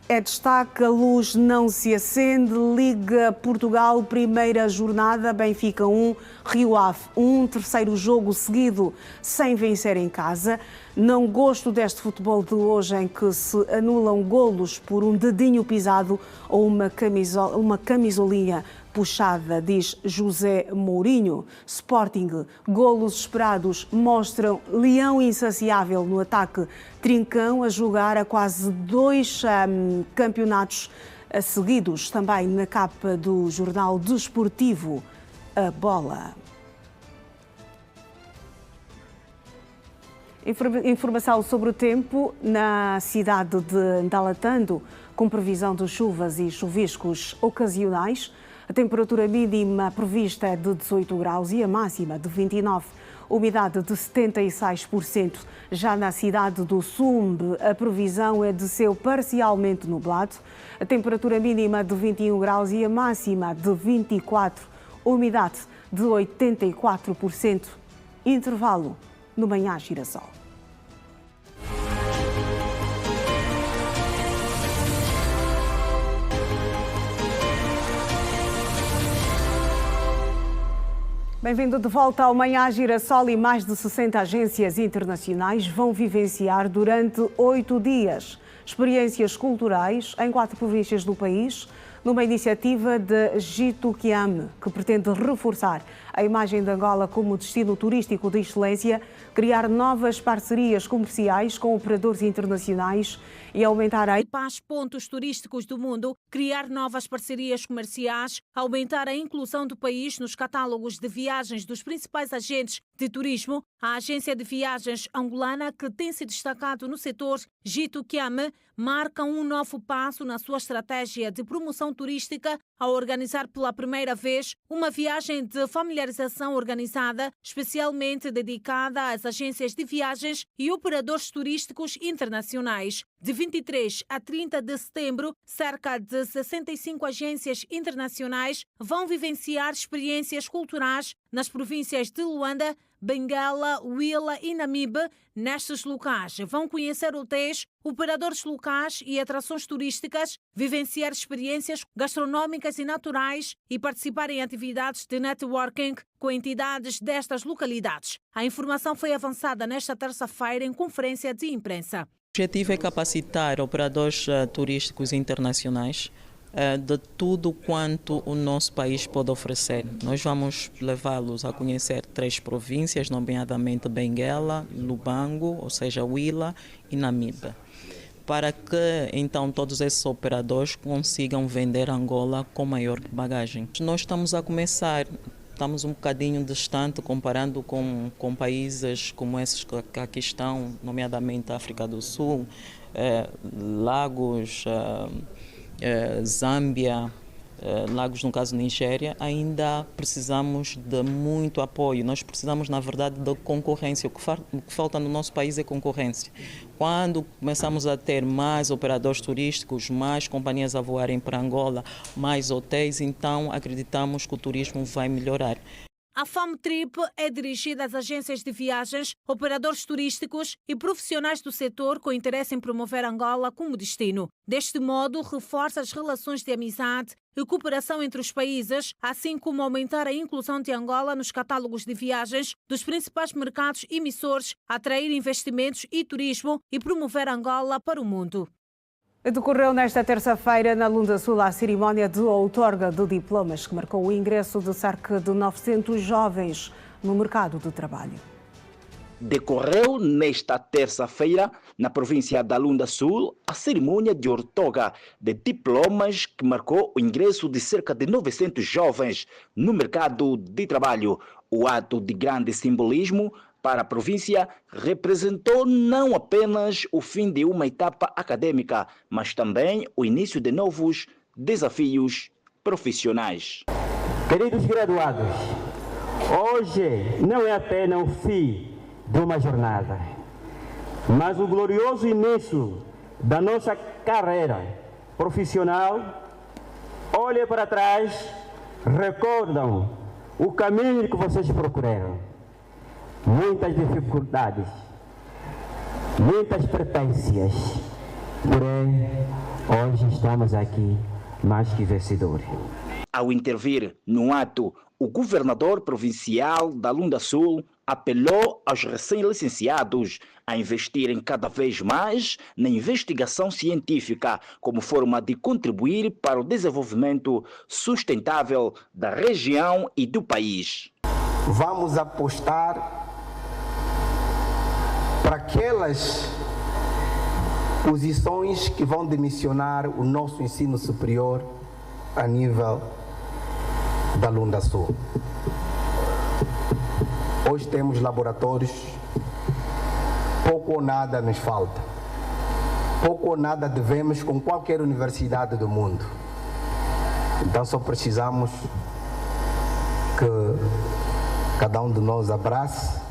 é destaque: a luz não se acende. Liga Portugal, primeira jornada, Benfica 1, Rio Ave 1, terceiro jogo seguido sem vencer em casa. Não gosto deste futebol de hoje em que se anulam golos por um dedinho pisado ou uma camisolinha puxada, diz José Mourinho. Sporting, golos esperados mostram Leão insaciável no ataque. Trincão a jogar a quase 2 campeonatos seguidos. Também na capa do jornal desportivo A Bola. Informação sobre o tempo na cidade de Ndalatando, com previsão de chuvas e chuviscos ocasionais. A temperatura mínima prevista é de 18 graus e a máxima de 29. Umidade de 76%. Já na cidade do Sumbe, a previsão é de céu parcialmente nublado. A temperatura mínima de 21 graus e a máxima de 24. Umidade de 84%. Intervalo no Manhã Girassol. Bem-vindo de volta ao Manhã Girassol, e mais de 60 agências internacionais vão vivenciar durante 8 dias experiências culturais em 4 províncias do país, numa iniciativa de Jitu Kiame, que pretende reforçar a imagem de Angola como destino turístico de excelência, criar novas parcerias comerciais com operadores internacionais e aumentar a pontos turísticos do mundo, criar novas parcerias comerciais, aumentar a inclusão do país nos catálogos de viagens dos principais agentes de turismo. A agência de viagens angolana, que tem se destacado no setor, Jitu Kiame, marca um novo passo na sua estratégia de promoção turística ao organizar pela primeira vez uma viagem de familiarização organizada, especialmente dedicada às agências de viagens e operadores turísticos internacionais. De 23 a 30 de setembro, cerca de 65 agências internacionais vão vivenciar experiências culturais nas províncias de Luanda, Benguela, Huila e Namibe. Nestes locais vão conhecer hotéis, operadores locais e atrações turísticas, vivenciar experiências gastronómicas e naturais e participar em atividades de networking com entidades destas localidades. A informação foi avançada nesta terça-feira em conferência de imprensa. O objetivo é capacitar operadores turísticos internacionais de tudo quanto o nosso país pode oferecer. Nós vamos levá-los a conhecer 3 províncias, nomeadamente Benguela, Lubango, ou seja, Huila e Namibe, para que então todos esses operadores consigam vender Angola com maior bagagem. Nós estamos a começar, estamos um bocadinho distante comparando com países como esses que aqui estão, nomeadamente a África do Sul, Lagos, Zâmbia, Lagos, no caso Nigéria. Ainda precisamos de muito apoio. Nós precisamos, na verdade, de concorrência. O que falta no nosso país é concorrência. Quando começamos a ter mais operadores turísticos, mais companhias a voarem para Angola, mais hotéis, então acreditamos que o turismo vai melhorar. A FAMTRIP é dirigida às agências de viagens, operadores turísticos e profissionais do setor com interesse em promover Angola como destino. Deste modo, reforça as relações de amizade e cooperação entre os países, assim como aumentar a inclusão de Angola nos catálogos de viagens dos principais mercados emissores, atrair investimentos e turismo e promover Angola para o mundo. Decorreu nesta terça-feira na Lunda Sul a cerimónia de outorga de diplomas que marcou o ingresso de cerca de 900 jovens no mercado de trabalho. Decorreu nesta terça-feira na província da Lunda Sul a cerimônia de outorga de diplomas que marcou o ingresso de cerca de 900 jovens no mercado de trabalho. O ato de grande simbolismo para a província representou não apenas o fim de uma etapa acadêmica, mas também o início de novos desafios profissionais. Queridos graduados, hoje não é apenas o fim de uma jornada, mas o glorioso início da nossa carreira profissional. Olhem para trás, recordam o caminho que vocês procuraram. Muitas dificuldades, muitas peripécias, porém, hoje estamos aqui mais que vencedores. Ao intervir no ato, o governador provincial da Lunda Sul apelou aos recém-licenciados a investirem cada vez mais na investigação científica como forma de contribuir para o desenvolvimento sustentável da região e do país. Vamos apostar para aquelas posições que vão dimensionar o nosso ensino superior a nível da Lunda Sul. Hoje temos laboratórios, pouco ou nada nos falta. Pouco ou nada devemos com qualquer universidade do mundo. Então só precisamos que cada um de nós abrace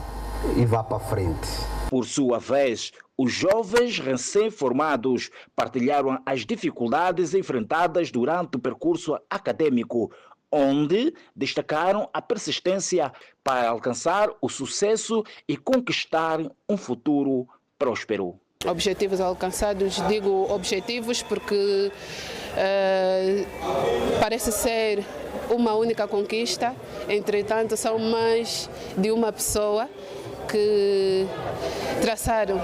e vá para frente. Por sua vez, os jovens recém-formados partilharam as dificuldades enfrentadas durante o percurso acadêmico, onde destacaram a persistência para alcançar o sucesso e conquistar um futuro próspero. Objetivos alcançados, digo objetivos porque parece ser uma única conquista, entretanto são mais de uma pessoa que traçaram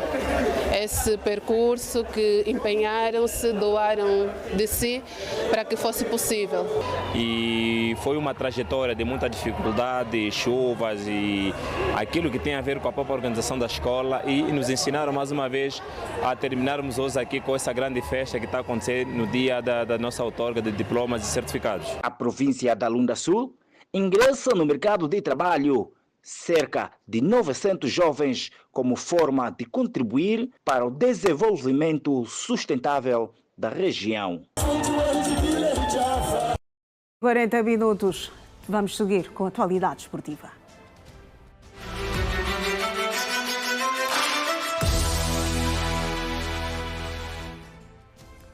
esse percurso, que empenharam-se, doaram de si para que fosse possível. E foi uma trajetória de muita dificuldade, chuvas e aquilo que tem a ver com a própria organização da escola, e nos ensinaram mais uma vez a terminarmos hoje aqui com essa grande festa que está acontecendo no dia da nossa outorga de diplomas e certificados. A província da Lunda Sul ingressa no mercado de trabalho cerca de 900 jovens como forma de contribuir para o desenvolvimento sustentável da região. 40 minutos. Vamos seguir com a atualidade esportiva.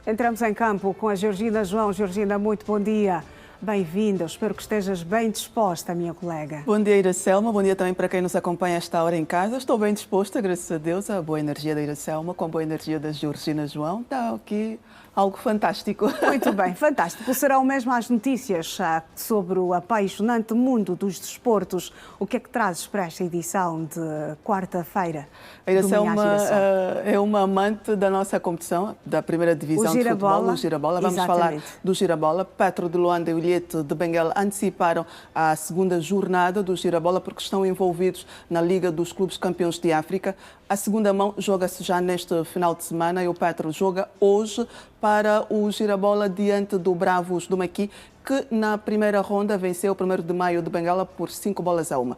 Entramos em campo com a Georgina João. Georgina, muito bom dia. Bem-vinda, espero que estejas bem disposta, minha colega. Bom dia, Iracelma. Bom dia também para quem nos acompanha a esta hora em casa. Estou bem disposta, graças a Deus, a boa energia da Iracelma, com a boa energia da Georgina João. Está aqui algo fantástico. Muito bem, fantástico. Serão mesmo as notícias sobre o apaixonante mundo dos desportos. O que é que trazes para esta edição de quarta-feira? A Iracelma é uma amante da nossa competição, da primeira divisão de futebol, o Girabola. Vamos falar do Girabola. Petro de Luanda e o Ilhéte de Benguela anteciparam a segunda jornada do Girabola porque estão envolvidos na Liga dos Clubes Campeões de África. A segunda mão joga-se já neste final de semana e o Petro joga hoje para o Girabola diante do Bravos do Maqui, que na primeira ronda venceu o 1º de Maio de Benguela por 5-1.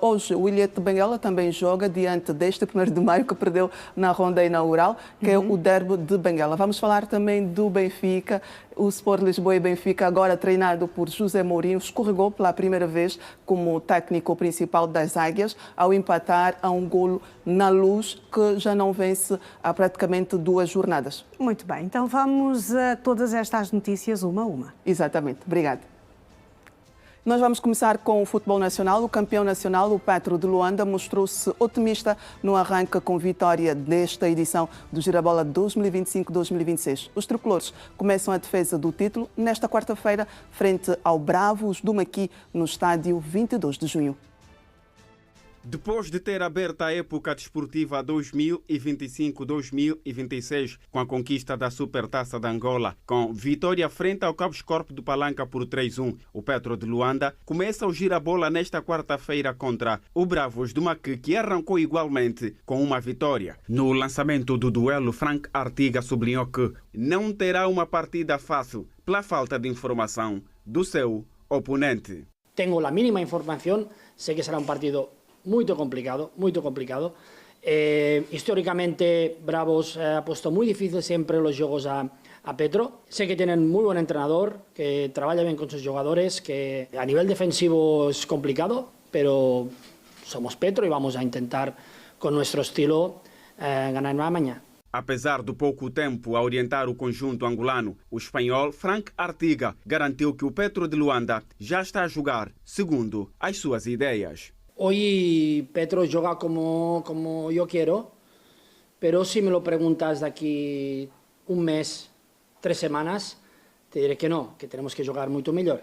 Hoje o Ilhéte de Benguela também joga diante deste 1º de Maio que perdeu na ronda inaugural, que é o Derby de Benguela. Vamos falar também do Benfica. O Sport Lisboa e Benfica, agora treinado por José Mourinho, escorregou pela primeira vez como técnico principal das Águias ao empatar a um golo na Luz, que já não vence há praticamente 2 jornadas. Muito bem, então vamos a todas estas notícias uma a uma. Exatamente, obrigada. Nós vamos começar com o futebol nacional. O campeão nacional, o Petro de Luanda, mostrou-se otimista no arranque com vitória desta edição do Girabola 2025-2026. Os tricolores começam a defesa do título nesta quarta-feira, frente ao Bravos do Maqui, no estádio 22 de junho. Depois de ter aberto a época desportiva 2025-2026 com a conquista da Supertaça de Angola, com vitória frente ao Cabo Escorpo do Palanca por 3-1, o Petro de Luanda começa o Girabola nesta quarta-feira contra o Bravos do Maqui, que arrancou igualmente com uma vitória. No lançamento do duelo, Frank Artiga sublinhou que não terá uma partida fácil pela falta de informação do seu oponente. Tenho a mínima informação, sei que será partido muito complicado. Históricamente, Bravos ha puesto muy difícil siempre los juegos a Petro. Sé que tienen muy buen entrenador, que trabaja bien con sus jugadores, que a nivel defensivo es complicado, pero somos Petro y vamos a intentar, con nuestro estilo, ganar mañana. Apesar do pouco tempo a orientar o conjunto angolano, o espanhol Frank Artiga garantiu que o Petro de Luanda já está a jogar segundo as suas ideias. Hoy Petro juega como yo quiero, pero si me lo preguntas de aquí un mes, 3 semanas, te diré que no, que tenemos que jogar muito melhor.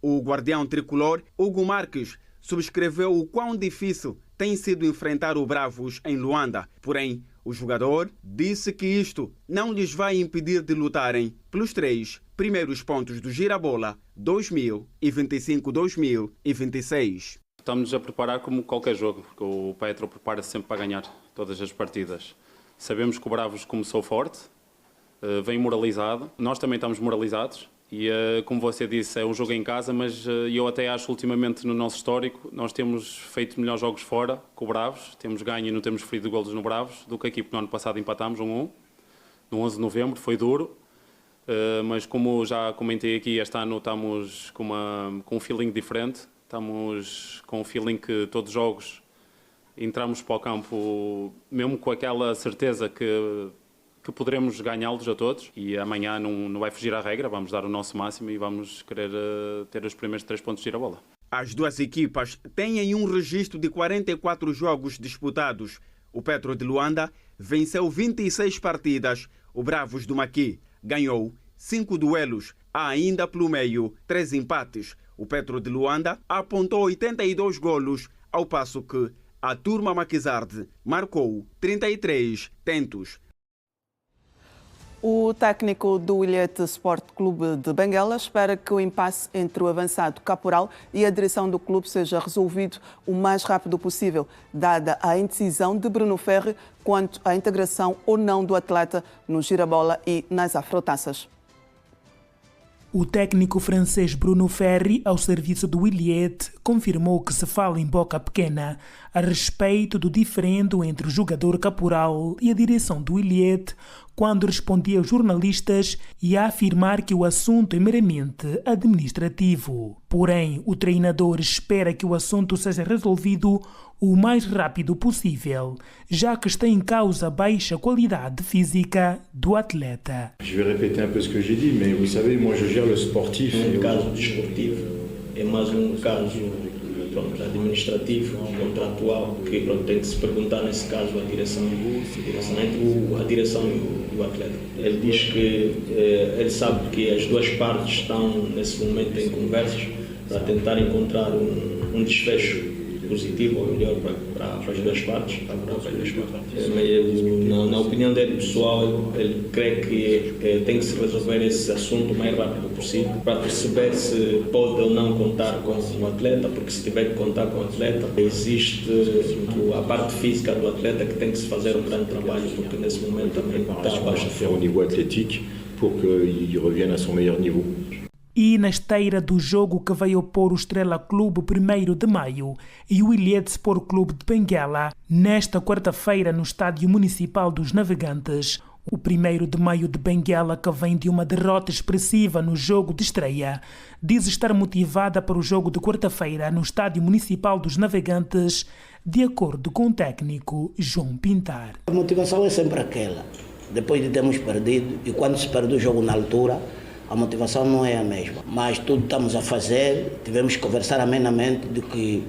O guardião tricolor, Hugo Marques, subscreveu o quão difícil tem sido enfrentar o Bravos em Luanda. Porém, o jogador disse que isto não lhes vai impedir de lutarem pelos 3 primeiros pontos do Girabola 2025-2026. Estamos a preparar como qualquer jogo, porque o Petro prepara-se sempre para ganhar todas as partidas. Sabemos que o Bravos começou forte, vem moralizado, nós também estamos moralizados e, como você disse, é um jogo em casa, mas eu até acho ultimamente no nosso histórico, nós temos feito melhores jogos fora com o Bravos, temos ganho e não temos ferido golos no Bravos, do que aqui, porque no ano passado empatámos 1-1, no 11 de novembro, foi duro. Mas como já comentei aqui, este ano estamos com um feeling diferente. Estamos com o feeling que todos os jogos entramos para o campo mesmo com aquela certeza que poderemos ganhá-los a todos e amanhã não vai fugir à regra, vamos dar o nosso máximo e vamos querer ter os primeiros 3 pontos de Girabola. As duas equipas têm um registro de 44 jogos disputados. O Petro de Luanda venceu 26 partidas, o Bravos do Maqui ganhou 5 duelos, há ainda pelo meio 3 empates. O Petro de Luanda apontou 82 golos, ao passo que a turma maquisarde marcou 33 tentos. O técnico do Ilhéte Sport Clube de Benguela espera que o impasse entre o avançado Caporal e a direção do clube seja resolvido o mais rápido possível, dada a indecisão de Bruno Ferri quanto à integração ou não do atleta no Girabola e nas Afrotaças. O técnico francês Bruno Ferri, ao serviço do Ilhéte, confirmou que se fala em boca pequena a respeito do diferendo entre o jogador Caporal e a direção do Ilhéte quando respondia aos jornalistas e a afirmar que o assunto é meramente administrativo. Porém, o treinador espera que o assunto seja resolvido o mais rápido possível, já que está em causa a baixa qualidade física do atleta. Je vais répéter un peu ce que j'ai dit, mais vous savez, moi je gère le sportif. Caso desportivo é mais caso administrativo, contratual, que tem que se perguntar nesse caso a direção do atleta. Ele diz que ele sabe que as duas partes estão nesse momento em conversas para tentar encontrar um desfecho positivo ou melhor para as duas partes. Na opinião dele pessoal, ele crê que tem que se resolver esse assunto o mais rápido possível para perceber se pode ou não contar com o atleta, porque se tiver que contar com o atleta, existe a parte física do atleta que tem que se fazer um grande trabalho, porque nesse momento também está abaixo ao nível atlético, para que ele revienne a seu melhor nível. E na esteira do jogo que vai opor o Estrela Clube 1º de maio e o Ilhéte Sport Clube de Benguela, nesta quarta-feira no Estádio Municipal dos Navegantes, o 1º de maio de Benguela, que vem de uma derrota expressiva no jogo de estreia, diz estar motivada para o jogo de quarta-feira no Estádio Municipal dos Navegantes, de acordo com o técnico João Pintar. A motivação é sempre aquela, depois de termos perdido, e quando se perde o jogo na altura, a motivação não é a mesma, mas tudo estamos a fazer, tivemos que conversar amenamente de que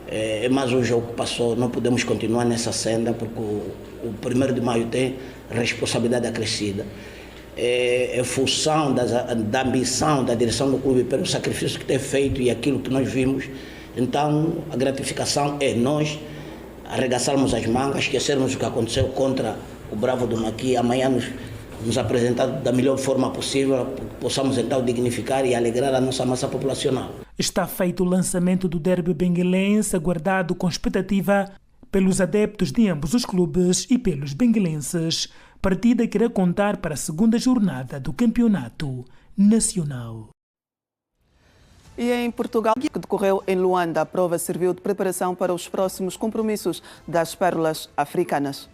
é mais um jogo que passou, não podemos continuar nessa senda, porque o 1º de maio tem responsabilidade acrescida. É função da ambição da direção do clube pelo sacrifício que tem feito e aquilo que nós vimos. Então a gratificação é nós arregaçarmos as mangas, esquecermos o que aconteceu contra o Bravo do Maqui, amanhã nos apresentar da melhor forma possível, para que possamos então dignificar e alegrar a nossa massa populacional. Está feito o lançamento do derby benguelense, aguardado com expectativa pelos adeptos de ambos os clubes e pelos benguelenses. Partida que irá contar para a segunda jornada do Campeonato Nacional. E em Portugal, que decorreu em Luanda, a prova serviu de preparação para os próximos compromissos das pérolas africanas.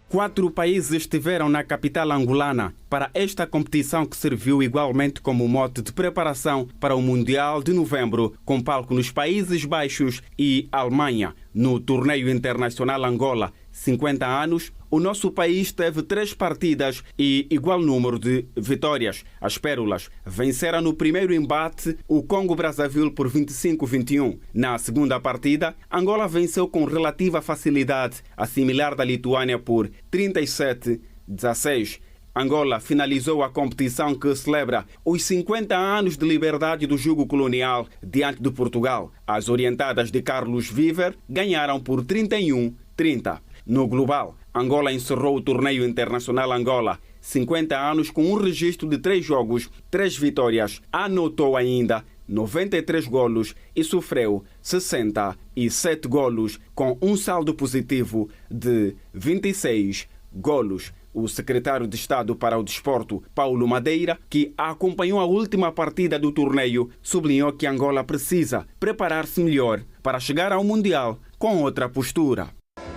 4 países estiveram na capital angolana para esta competição, que serviu igualmente como mote de preparação para o Mundial de novembro, com palco nos Países Baixos e Alemanha. No torneio internacional Angola 50 anos, o nosso país teve 3 partidas e igual número de vitórias. As pérolas venceram no primeiro embate o Congo-Brazzaville por 25-21. Na segunda partida, Angola venceu com relativa facilidade a similar da Lituânia por 37-16. Angola finalizou a competição, que celebra os 50 anos de liberdade do jugo colonial diante de Portugal. As orientadas de Carlos Viver ganharam por 31-30. No global, Angola encerrou o torneio internacional Angola 50 anos com um registro de 3 jogos, 3 vitórias. Anotou ainda 93 golos e sofreu 67 golos, com um saldo positivo de 26 golos. O secretário de Estado para o Desporto, Paulo Madeira, que acompanhou a última partida do torneio, sublinhou que Angola precisa preparar-se melhor para chegar ao Mundial com outra postura.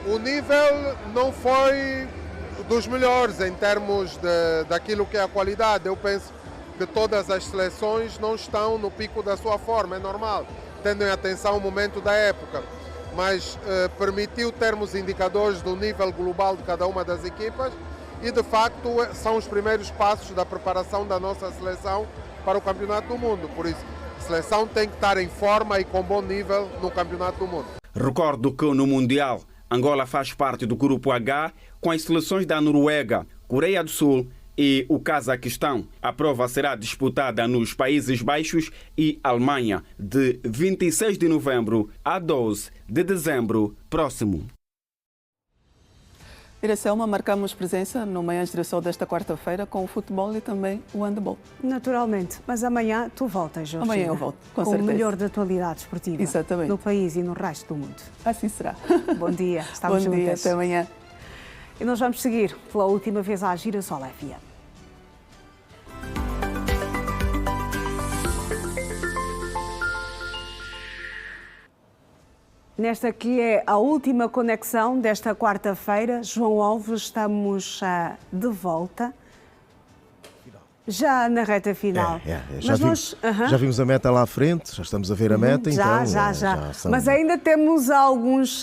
O nível não foi dos melhores em termos daquilo que é a qualidade. Eu penso que todas as seleções não estão no pico da sua forma, é normal, tendo em atenção o momento da época. Mas permitiu termos indicadores do nível global de cada uma das equipas e, de facto, são os primeiros passos da preparação da nossa seleção para o Campeonato do Mundo. Por isso, a seleção tem que estar em forma e com bom nível no Campeonato do Mundo. Recordo que no Mundial, Angola faz parte do Grupo H com as seleções da Noruega, Coreia do Sul e o Cazaquistão. A prova será disputada nos Países Baixos e Alemanha de 26 de novembro a 12 de dezembro próximo. Iracelma, marcamos presença no Manhãs de Direção desta quarta-feira com o futebol e também o handball. Naturalmente, mas amanhã tu voltas, Jorge. Amanhã eu volto, com certeza. O melhor da atualidade esportiva. Exatamente. No país e no resto do mundo. Assim será. Bom dia, estamos juntas. Bom dia, até amanhã. E nós vamos seguir pela última vez à Girassol FM. Nesta que é a última conexão desta quarta-feira. João Alves, estamos de volta. Já na reta final. Já vimos a meta lá à frente, já estamos a ver a meta, então. Já. Mas ainda temos alguns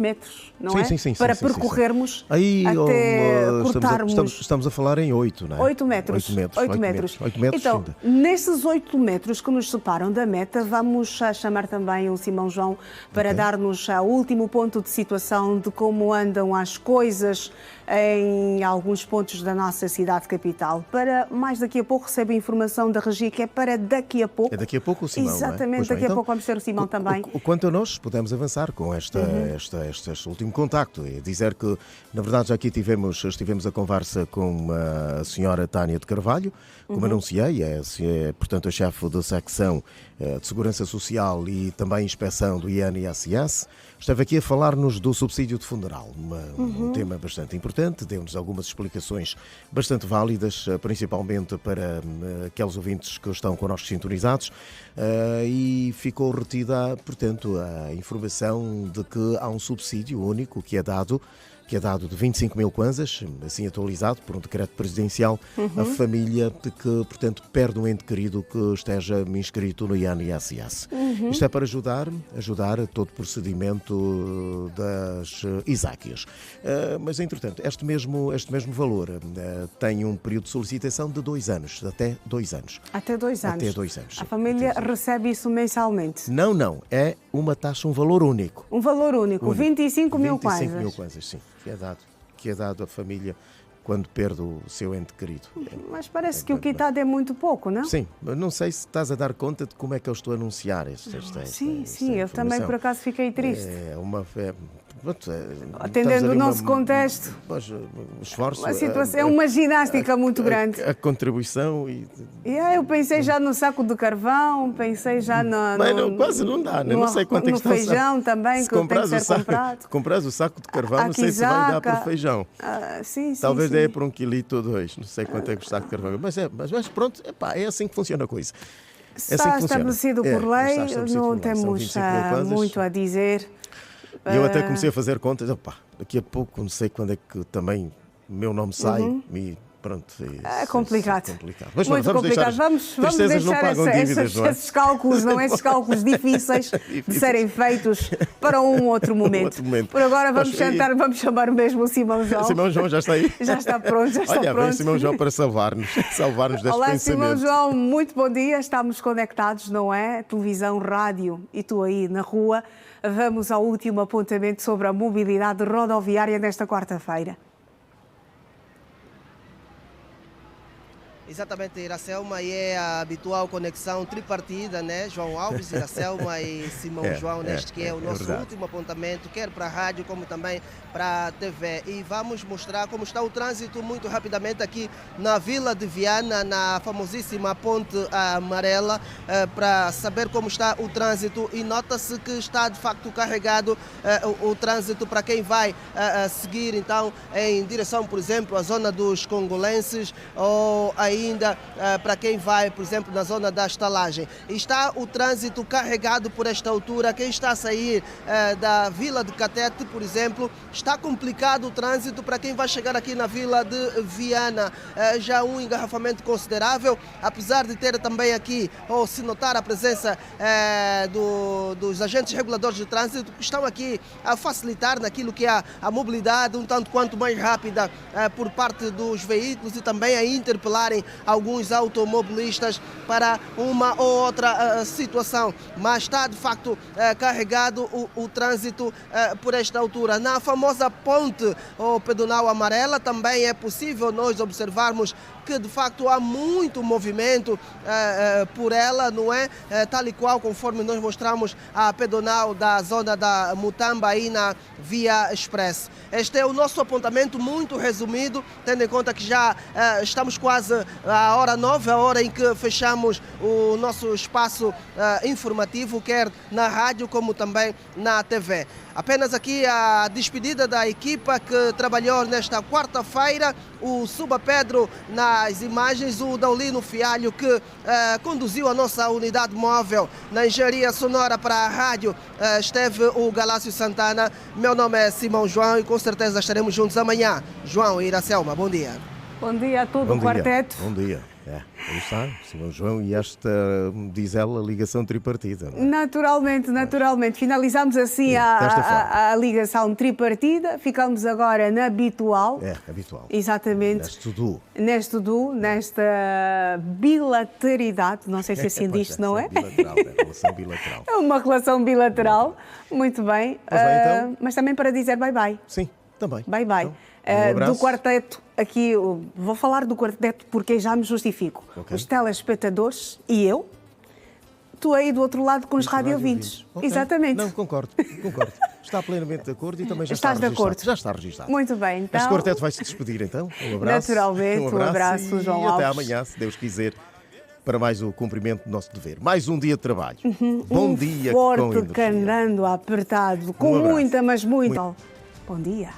metros, não é? Sim, para percorrermos aí, até cortarmos. Estamos a falar em 8, não é? 8 metros. 8 metros. Então, nesses 8 metros que nos separam da meta, vamos chamar também o Simão João para dar-nos o último ponto de situação de como andam as coisas em alguns pontos da nossa cidade capital. Para mais daqui a pouco recebe a informação da Regi, que é para daqui a pouco. É daqui a pouco o Simão, exatamente, daqui a pouco vamos ter o Simão também. Quanto a nós, podemos avançar com este último contacto e dizer que, na verdade, já aqui estivemos a conversa com a senhora Tânia de Carvalho, como anunciei, é portanto a chefe da secção de Segurança Social e também Inspeção do INSS. Esteve aqui a falar-nos do subsídio de funeral, um tema bastante importante, deu-nos algumas explicações bastante válidas, principalmente para aqueles ouvintes que estão connosco sintonizados, e ficou retida, portanto, a informação de que há um subsídio único que é dado de 25 mil kwanzas, assim atualizado por um decreto presidencial, a família de que, portanto, perde um ente querido que esteja inscrito no INSS. Isto é para ajudar todo o procedimento das Isáquias. Mas, entretanto, este mesmo valor tem um período de solicitação de 2 anos, até 2 anos. Até 2 anos. Até 2 anos. A família recebe isso mensalmente? Não. É uma taxa, um valor único. Um valor único. 25 mil kwanzas. 25 mil kwanzas, sim. Que é dado à família quando perde o seu ente querido. Mas parece que o quitado é muito pouco, não? Sim, mas não sei se estás a dar conta de como é que eu estou a anunciar Sim, eu também por acaso fiquei triste. Atendendo o nosso contexto, o esforço, a situação é uma ginástica muito grande. A contribuição eu pensei já no saco de carvão, pensei já quase não dá, não sei quanto é que está no feijão também, que tem que ser comprado. Compras o saco de carvão, não sei se vai dar para o feijão. Talvez dê para 1 quilito ou 2, não sei quanto é que o saco de carvão. Mas pronto, é assim que funciona a coisa. Está estabelecido por lei, não temos muito a dizer. Eu até comecei a fazer contas, daqui a pouco, não sei quando é que também o meu nome sai e pronto. É complicado. Mas muito complicado. Vamos deixar esses cálculos, esses cálculos difíceis de serem feitos para um outro momento. Por agora vamos chamar mesmo o Simão João. Simão João já está aí? Já está pronto, Olha, vem Simão João para salvar-nos deste pensamento. Olá, Simão João, muito bom dia. Estamos conectados, não é? Televisão, rádio e tu aí na rua. Vamos ao último apontamento sobre a mobilidade rodoviária nesta quarta-feira. Exatamente, Iracelma, e é a habitual conexão tripartida, né? João Alves, Iracelma e Simão João, neste que é o nosso último apontamento, quer para a rádio como também para a TV. E vamos mostrar como está o trânsito muito rapidamente aqui na Vila de Viana, na famosíssima Ponte Amarela, para saber como está o trânsito. E nota-se que está de facto carregado o trânsito para quem vai seguir então em direção, por exemplo, à zona dos congolenses ou ainda para quem vai, por exemplo, na zona da estalagem. Está o trânsito carregado por esta altura. Quem está a sair da Vila de Catete, por exemplo, está complicado o trânsito para quem vai chegar aqui na Vila de Viana. Já um engarrafamento considerável, apesar de ter também aqui, ou se notar a presença dos agentes reguladores de trânsito que estão aqui a facilitar naquilo que é a mobilidade um tanto quanto mais rápida por parte dos veículos e também a interpelarem alguns automobilistas para uma ou outra situação, mas está de facto carregado o trânsito por esta altura. Na famosa ponte ou pedonal amarela também é possível nós observarmos que de facto há muito movimento por ela, não é? Tal e qual conforme nós mostramos a pedonal da zona da Mutamba aí na Via Express. Este é o nosso apontamento muito resumido, tendo em conta que já estamos quase a hora 9, a hora em que fechamos o nosso espaço informativo, quer na rádio como também na TV. Apenas aqui a despedida da equipa que trabalhou nesta quarta-feira, o Suba Pedro nas imagens, o Daulino Fialho que conduziu a nossa unidade móvel na engenharia sonora para a rádio, esteve o Galácio Santana. Meu nome é Simão João e com certeza estaremos juntos amanhã. João e Iracelma, bom dia. Bom dia a todo o quarteto. Bom dia. Aí está, Simão João, e esta, diz ela, ligação tripartida. Naturalmente. Finalizamos assim a ligação tripartida, ficamos agora na habitual. Habitual. Exatamente. Nesta bilateralidade, não sei se assim diz, não é? Relação bilateral. É uma relação bilateral, muito bem. Então. Mas também para dizer bye-bye. Sim, também. Bye-bye. Então, do quarteto, aqui vou falar do quarteto porque já me justifico. Okay. Os telespectadores e eu, tu aí do outro lado com os radiovintes. Okay. Exatamente. Não, concordo. Está plenamente de acordo e também já Estás está registado. De acordo. Já está registado. Muito bem, então. Este quarteto vai se despedir então. Um abraço. Naturalmente, um abraço, João Alves. E até amanhã, se Deus quiser, para mais o cumprimento do nosso dever. Mais um dia de trabalho. Bom dia. Forte, candando, apertado, com muita, mas muito. Bom dia.